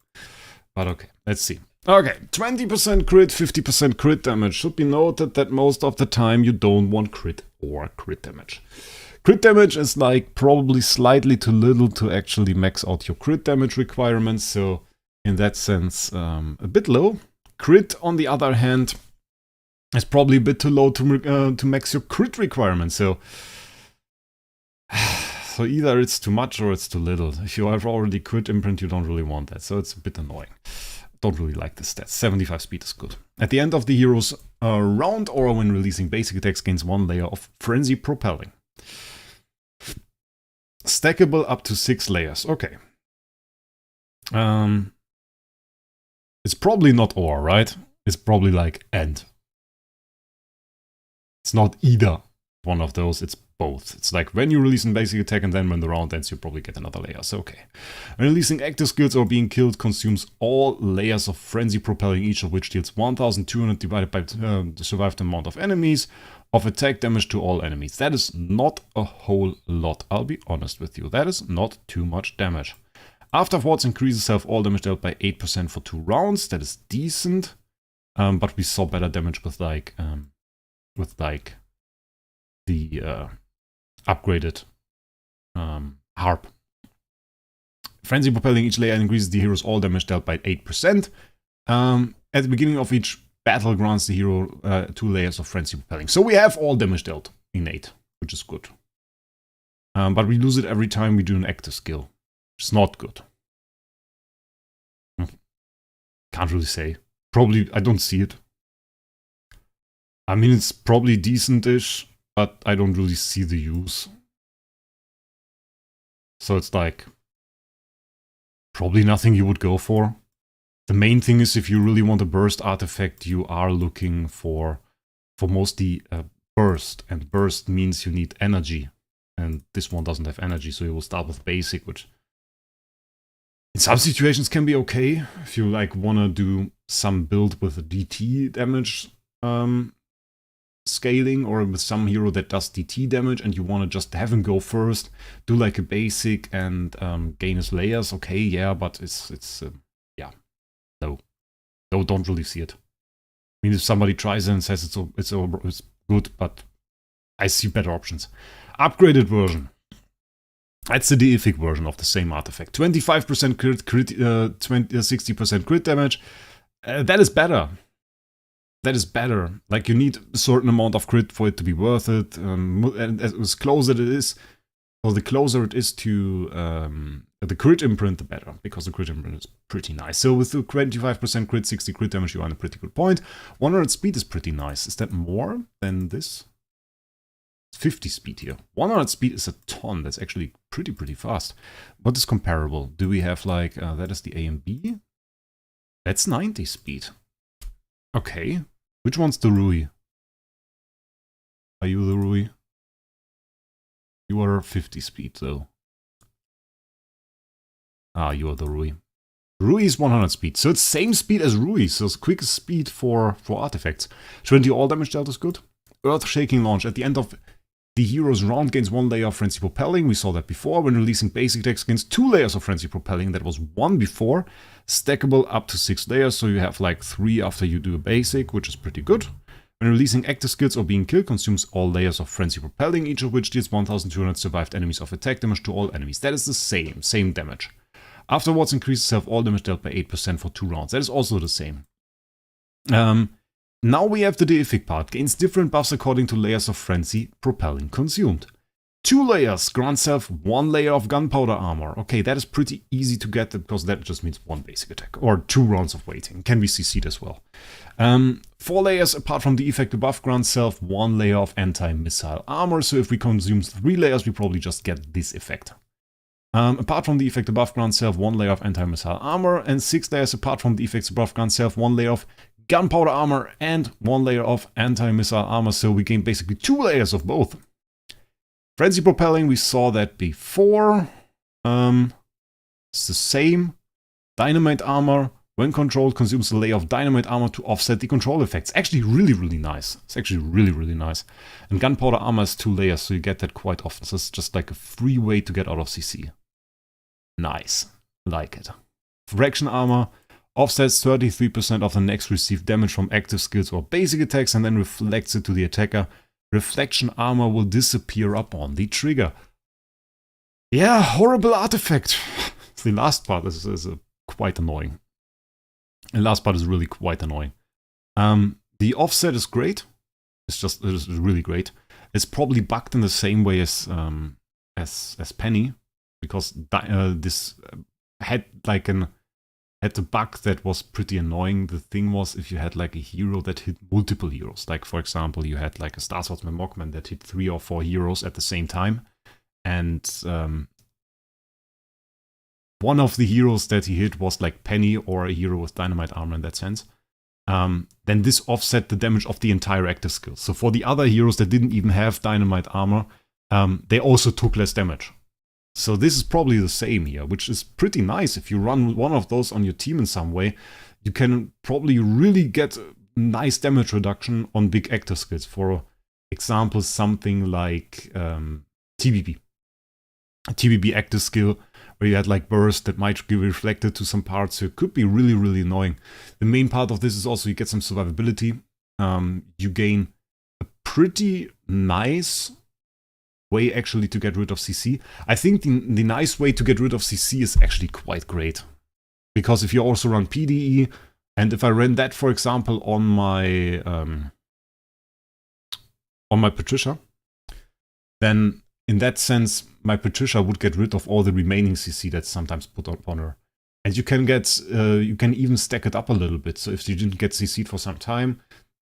But okay, let's see. Okay, 20% crit, 50% crit damage. Should be noted that most of the time you don't want crit or crit damage. Crit damage is like probably slightly too little to actually max out your crit damage requirements, so in that sense a bit low. Crit, on the other hand, is probably a bit too low to max your crit requirements, so either it's too much or it's too little. If you have already crit imprint, you don't really want that, so it's a bit annoying. Don't really like the stats. 75 speed is good. At the end of the hero's round or when releasing basic attacks, gains 1 layer of frenzy propelling. Stackable up to 6 layers. Okay. It's probably not or, right? It's probably like and. It's not either one of those, it's both. It's like when you release a basic attack and then when the round ends you probably get another layer, so okay. When releasing active skills or being killed, consumes all layers of frenzy propelling, each of which deals 1200 divided by the survived amount of enemies of attack damage to all enemies. That is not a whole lot, I'll be honest with you. That is not too much damage. Afterwards increases self-all damage dealt by 8% for 2 rounds. That is decent, but we saw better damage with like the upgraded harp. Frenzy propelling, each layer increases the hero's all damage dealt by 8%. At the beginning of each battle grants the hero 2 layers of frenzy propelling. So we have all damage dealt innate, which is good. But we lose it every time we do an active skill. It's not good. Can't really say. Probably, I don't see it. I mean, it's probably decent-ish, but I don't really see the use. So it's like, probably nothing you would go for. The main thing is if you really want a burst artifact, you are looking for mostly burst. And burst means you need energy. And this one doesn't have energy, so you will start with basic, which in some situations can be okay. If you like want to do some build with a DT damage scaling, or with some hero that does DT damage and you want to just have him go first, do like a basic and gain his layers, okay, yeah, but it's yeah, no, don't really see it. I mean, if somebody tries it and says it's good, but I see better options. Upgraded version. That's the deific version of the same artifact. 25% crit, 60% crit damage. That is better. That is better. Like, you need a certain amount of crit for it to be worth it. And as closer it is, or the closer it is to the crit imprint, the better. Because the crit imprint is pretty nice. So with the 25% crit, 60 crit damage, you are on a pretty good point. 100 speed is pretty nice. Is that more than this? 50 speed here. 100 speed is a ton. That's actually pretty fast. What is comparable? Do we have like, that is the A and B? That's 90 speed. Okay. Which one's the Rui? Are you the Rui? You are 50 speed though. Ah, you are the Rui. Rui is 100 speed. So it's same speed as Rui. So it's quickest speed for artifacts. 20 all damage dealt is good. Earth-shaking launch. At the end of the hero's round gains 1 layer of frenzy propelling. We saw that before. When releasing basic attacks, gains 2 layers of frenzy propelling. That was 1 before. Stackable up to 6 layers. So you have like 3 after you do a basic, which is pretty good. When releasing active skills or being killed, consumes all layers of frenzy propelling, each of which deals 1200 survived enemies of attack damage to all enemies. That is the same damage. Afterwards increases self-all damage dealt by 8% for 2 rounds. That is also the same. Now we have the deific part. Gains different buffs according to layers of frenzy propelling consumed. 2 layers grant self 1 layer of gunpowder armor. Okay, that is pretty easy to get because that just means 1 basic attack. Or 2 rounds of waiting. Can be CC'd as well. 4 layers apart from the effect above grant self 1 layer of anti-missile armor. So if we consume 3 layers, we probably just get this effect. Apart from the effect above grant self 1 layer of anti-missile armor. And 6 layers apart from the effects above grant self 1 layer of gunpowder armor and 1 layer of anti-missile armor, so we gain basically 2 layers of both. Frenzy propelling, we saw that before. It's the same. Dynamite armor, when controlled, consumes a layer of dynamite armor to offset the control effects. Actually really nice. It's actually really nice. And gunpowder armor is 2 layers, so you get that quite often. So it's just like a free way to get out of CC. Nice. Like it. Fraction armor. offsets 33% of the next received damage from active skills or basic attacks and then reflects it to the attacker. Reflection armor will disappear upon the trigger. Yeah, horrible artifact. The last part is quite annoying. The last part is really quite annoying. The offset is great. It is really great. It's probably bugged in the same way as Penny, because this had a bug that was pretty annoying. The thing was, if you had like a hero that hit multiple heroes, like for example, you had like a Star Swordsman Mockman that hit 3 or 4 heroes at the same time, and one of the heroes that he hit was like Penny or a hero with dynamite armor in that sense, then this offset the damage of the entire active skill. So for the other heroes that didn't even have dynamite armor, they also took less damage. So this is probably the same here, which is pretty nice. If you run one of those on your team in some way, you can probably really get a nice damage reduction on big active skills. For example, something like TBB. A TBB active skill where you had like burst that might be reflected to some parts, so it could be really, really annoying. The main part of this is also you get some survivability. You gain a pretty nice way actually to get rid of CC. I think the nice way to get rid of CC is actually quite great. Because if you also run PDE, and if I ran that, for example, on my Patricia, then in that sense, my Patricia would get rid of all the remaining CC that's sometimes put upon her. And you can get, you can even stack it up a little bit. So if you didn't get CC'd for some time,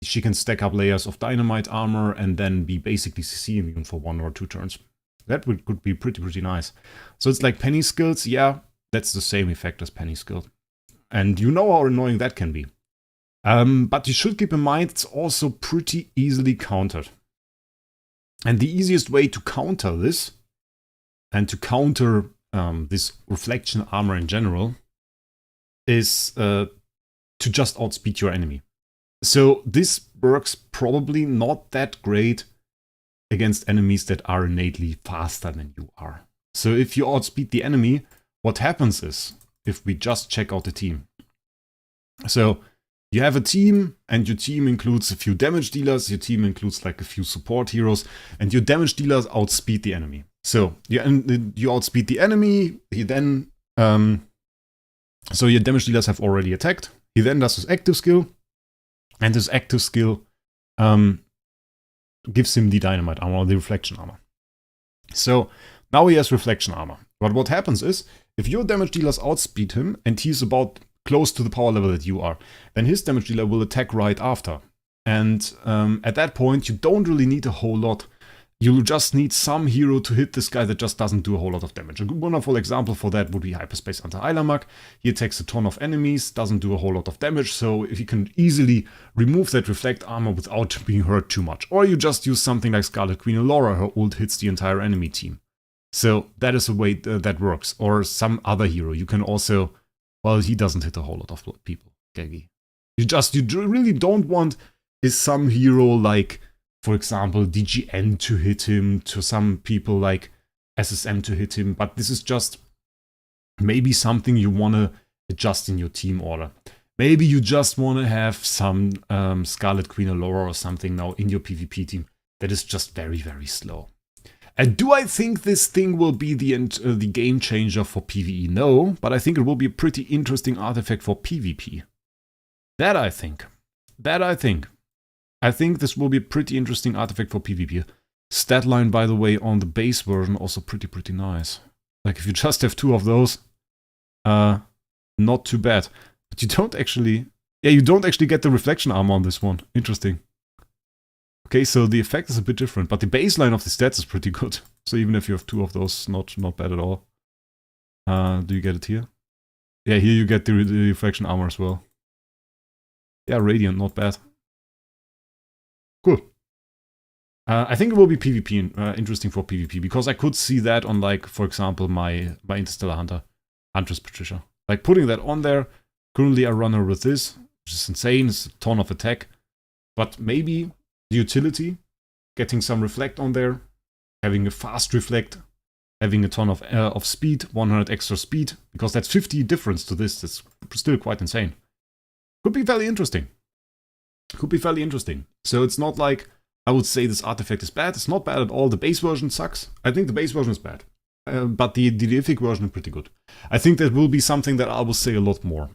she can stack up layers of dynamite armor and then be basically CC immune for 1 or 2 turns. That could be pretty nice. So it's like Penny skills, yeah, that's the same effect as Penny skill. And you know how annoying that can be. But you should keep in mind it's also pretty easily countered. And the easiest way to counter this, and to counter this reflection armor in general, is to just outspeed your enemy. So this works probably not that great against enemies that are innately faster than you are. So if you outspeed the enemy, what happens is, if we just check out the team. So you have a team, and your team includes a few damage dealers, your team includes like a few support heroes, and your damage dealers outspeed the enemy. So you outspeed the enemy, he then... so your damage dealers have already attacked, he then does his active skill, and his active skill gives him the dynamite armor, or the reflection armor. So now he has reflection armor. But what happens is, if your damage dealers outspeed him, and he's about close to the power level that you are, then his damage dealer will attack right after. And at that point, you don't really need a whole lot. You just need some hero to hit this guy that just doesn't do a whole lot of damage. A wonderful example for that would be Hyperspace Anti-Eilermag. He attacks a ton of enemies, doesn't do a whole lot of damage, so if you can easily remove that reflect armor without being hurt too much. Or you just use something like Scarlet Queen Elora, her ult hits the entire enemy team. So that is a way that works. Or some other hero. You can also... Well, he doesn't hit a whole lot of people. Gaggy. You really don't want is some hero like, for example, DGN to hit him, to some people like SSM to hit him, but this is just maybe something you want to adjust in your team order. Maybe you just want to have some Scarlet Queen Elora or something now in your PvP team that is just very, very slow. And do I think this thing will be the game changer for PvE? No, but I think it will be a pretty interesting artifact for PvP. That I think. I think this will be a pretty interesting artifact for PvP. Stat line, by the way, on the base version also pretty nice. Like if you just have 2 of those, not too bad. But you don't actually... Yeah, you don't actually get the reflection armor on this one. Interesting. Okay, so the effect is a bit different, but the baseline of the stats is pretty good. So even if you have 2 of those, not bad at all. Do you get it here? Yeah, here you get the reflection armor as well. Yeah, Radiant, not bad. Cool. I think it will be PvP interesting for PvP, because I could see that on, like, for example, my Interstellar Huntress Patricia. Like, putting that on there. Currently I run her with this, which is insane, it's a ton of attack. But maybe the utility, getting some reflect on there, having a fast reflect, having a ton of speed, 100 extra speed, because that's 50 difference to this, that's still quite insane. Could be fairly interesting. Could be fairly interesting. So it's not like I would say this artifact is bad. It's not bad at all. The base version sucks. I think the base version is bad. But the deific version is pretty good. I think that will be something that I will say a lot more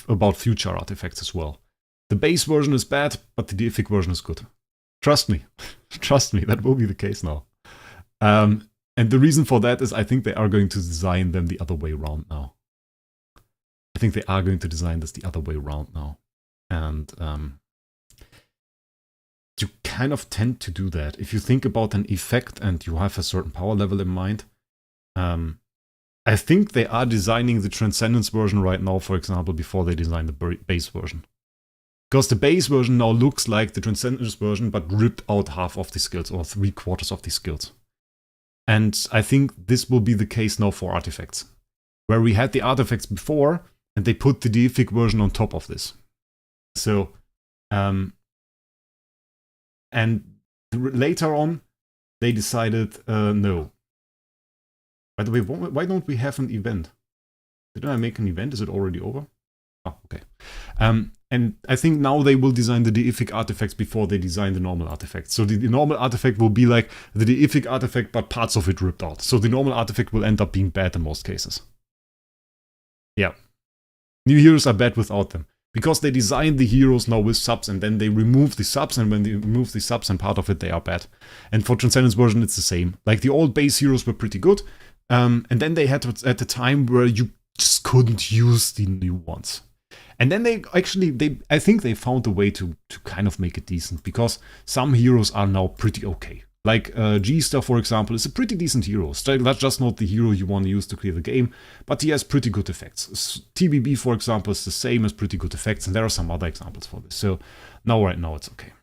about future artifacts as well. The base version is bad, but the deific version is good. Trust me. Trust me, that will be the case now. And the reason for that is I think they are going to design them the other way around now. I think they are going to design this the other way around now. And you kind of tend to do that. If you think about an effect and you have a certain power level in mind, I think they are designing the Transcendence version right now, for example, before they design the base version. Because the base version now looks like the Transcendence version, but ripped out half of the skills, or 3/4 of the skills. And I think this will be the case now for artifacts. Where we had the artifacts before, and they put the deific version on top of this. So, and later on, they decided, no. By the way, why don't we have an event? Didn't I make an event? Is it already over? Oh, okay. And I think now they will design the deific artifacts before they design the normal artifacts. So the normal artifact will be like the deific artifact, but parts of it ripped out. So the normal artifact will end up being bad in most cases. Yeah. New heroes are bad without them. Because they designed the heroes now with subs, and then they remove the subs, and when they remove the subs and part of it, they are bad. And for Transcendence version, it's the same. Like, the old base heroes were pretty good, and then they had at the time where you just couldn't use the new ones. And then I think they found a way to kind of make it decent, because some heroes are now pretty okay. Like G-Star, for example, is a pretty decent hero. That's just not the hero you want to use to clear the game, but he has pretty good effects. TBB, for example, is the same as pretty good effects, and there are some other examples for this. So now, right now, it's okay.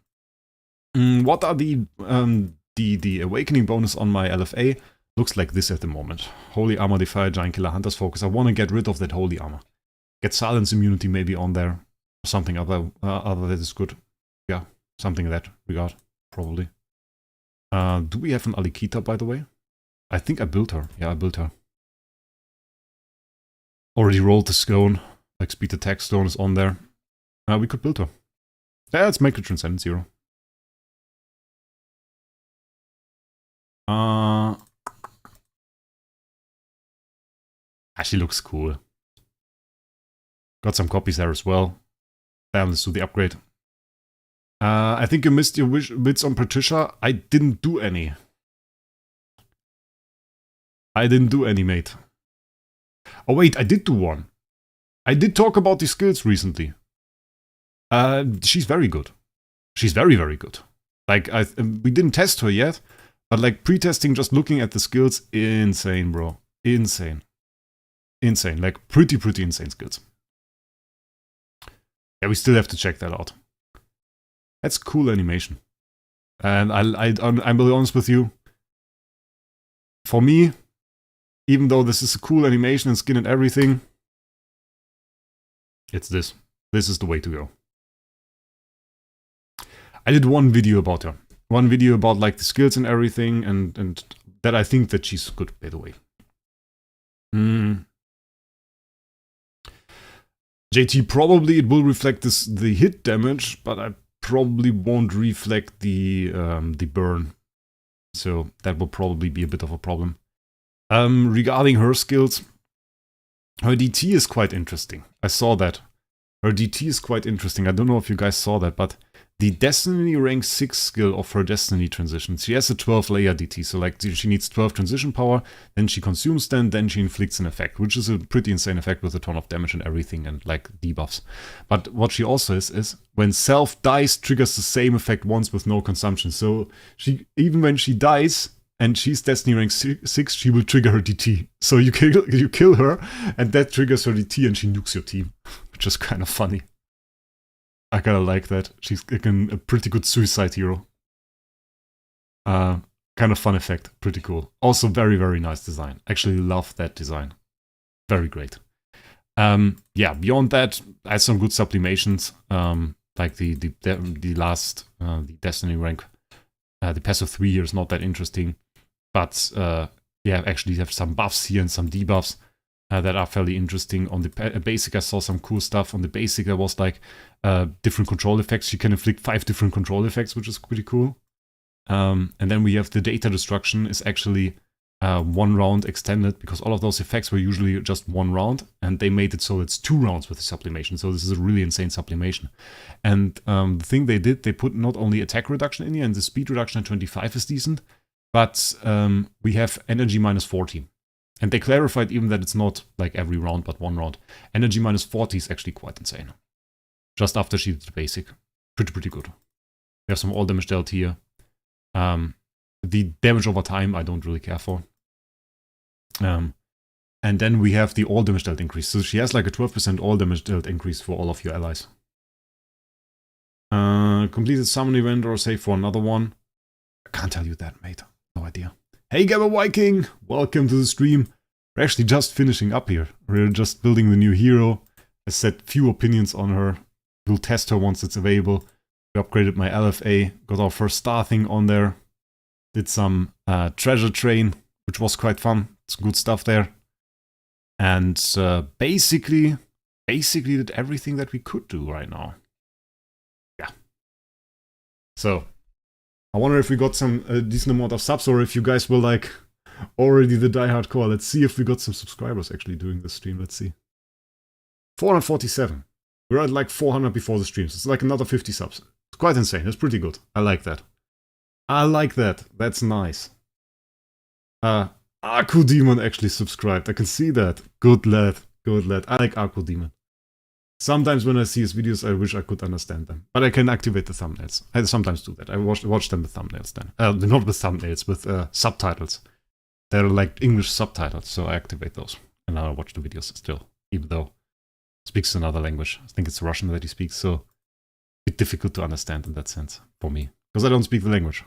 What are the awakening bonus on my LFA? Looks like this at the moment. Holy Armor, Defier, Giant Killer, Hunter's Focus. I want to get rid of that Holy Armor. Get Silence Immunity maybe on there. Something other that is good. Yeah, something in that regard, probably. Do we have an Alikita, by the way? I think I built her. Yeah, I built her. Already rolled the stone. Like, speed attack stone is on there. We could build her. Yeah, let's make a Transcendence hero. She looks cool. Got some copies there as well. Damn, let's do the upgrade. I think you missed your bits on Patricia. I didn't do any. Mate. Oh wait, I did do one. I did talk about the skills recently. She's very good. She's very, very good. Like, we didn't test her yet, but like pre-testing, just looking at the skills, insane, bro. Insane. Insane. Like, pretty insane skills. Yeah, we still have to check that out. That's cool animation. And I'm really honest with you. For me, even though this is a cool animation and skin and everything, it's this. This is the way to go. I did one video about her. One video about like the skills and everything, and that I think that she's good, by the way. JT, probably it will reflect the hit damage, but I probably won't reflect the burn. So that will probably be a bit of a problem. Regarding her skills, her DT is quite interesting. I saw that. Her DT is quite interesting. I don't know if you guys saw that, but the Destiny rank 6 skill of her Destiny transition, she has a 12 layer DT, so like she needs 12 transition power, then she consumes them, then she inflicts an effect, which is a pretty insane effect with a ton of damage and everything and like debuffs. But what she also is when self dies, triggers the same effect once with no consumption. So she, even when she dies and she's Destiny rank 6, she will trigger her DT. So you kill her and that triggers her DT and she nukes your team, which is kind of funny. I kinda like that. She's a pretty good suicide hero. Kind of fun effect. Pretty cool. Also very, very nice design. Actually love that design. Very great. Yeah, beyond that, I had some good sublimations. Like the last, the Destiny rank. The passive 3 here is not that interesting. But, yeah, actually have some buffs here and some debuffs. that are fairly interesting. On the basic, I saw some cool stuff. On the basic, there was like different control effects. You can inflict 5 different control effects, which is pretty cool. And then we have the data destruction is actually 1 round extended, because all of those effects were usually just 1 round, and they made it so it's 2 rounds with the sublimation. So this is a really insane sublimation. And the thing they did, they put not only attack reduction in here, and the speed reduction at 25 is decent, but we have energy minus 40. And they clarified even that it's not like every round, but 1 round. Energy minus 40 is actually quite insane. Just after she did the basic. Pretty good. We have some all damage dealt here. The damage over time I don't really care for. And then we have the all damage dealt increase. So she has like a 12% all damage dealt increase for all of your allies. Completed summon event or save for another one. I can't tell you that, mate. No idea. Hey Gabba Viking! Welcome to the stream. We're actually just finishing up here. We're just building the new hero. I said few opinions on her. We'll test her once it's available. We upgraded my LFA. Got our first star thing on there. Did some treasure train, which was quite fun. Some good stuff there. And basically did everything that we could do right now. Yeah. So, I wonder if we got some decent amount of subs, or if you guys were like already the diehard core. Let's see if we got some subscribers actually doing this stream. Let's see. 447. We're at like 400 before the stream, so it's like another 50 subs. It's quite insane. It's pretty good. I like that. I like that. That's nice. Aku Demon actually subscribed. I can see that. Good lad. Good lad. I like Aku Demon. Sometimes when I see his videos, I wish I could understand them. But I can activate the thumbnails. I sometimes do that. I watch them with thumbnails then. Not with thumbnails, with subtitles. They're like English subtitles, so I activate those. And now I watch the videos still, even though he speaks another language. I think it's Russian that he speaks, so a bit difficult to understand in that sense for me. Because I don't speak the language.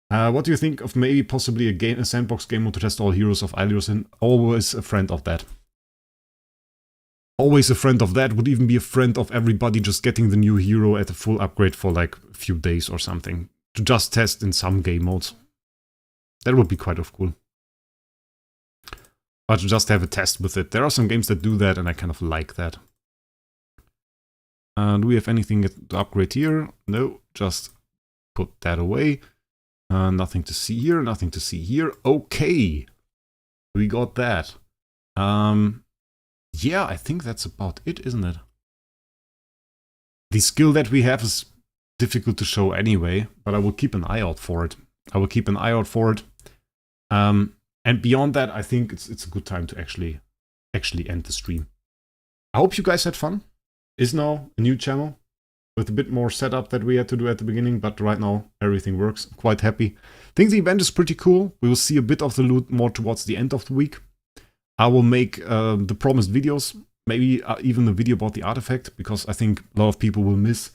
What do you think of maybe possibly a sandbox game mode to test all heroes of Aelios in? Always a friend of that. Always a friend of that. Would even be a friend of everybody just getting the new hero at a full upgrade for like a few days or something. To just test in some game modes. That would be quite cool. But to just have a test with it. There are some games that do that and I kind of like that. Do we have anything to upgrade here? No, just put that away. Nothing to see here, nothing to see here. Okay, we got that. Yeah, I think that's about it, isn't it? The skill that we have is difficult to show anyway, but I will keep an eye out for it. And beyond that, I think it's a good time to actually end the stream. I hope you guys had fun. Is now a new channel with a bit more setup that we had to do at the beginning, but right now everything works. I'm quite happy. I think the event is pretty cool. We will see a bit of the loot more towards the end of the week. I will make the promised videos, maybe even a video about the artifact, because I think a lot of people will miss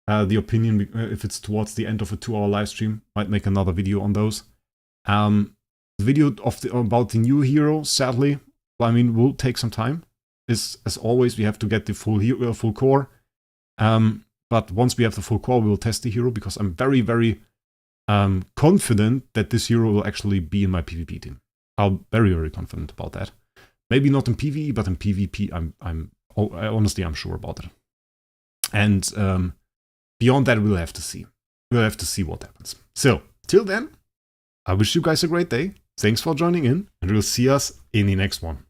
the opinion if it's towards the end of a 2-hour live stream. Might make another video on those. The video about the new hero, sadly, I mean, will take some time. As always, we have to get the full core. But once we have the full core, we will test the hero, because I'm very, very confident that this hero will actually be in my PvP team. I'm very, very confident about that. Maybe not in PvE, but in PvP, honestly, I'm sure about it. And beyond that, we'll have to see. We'll have to see what happens. So, till then, I wish you guys a great day. Thanks for joining in, and we'll see us in the next one.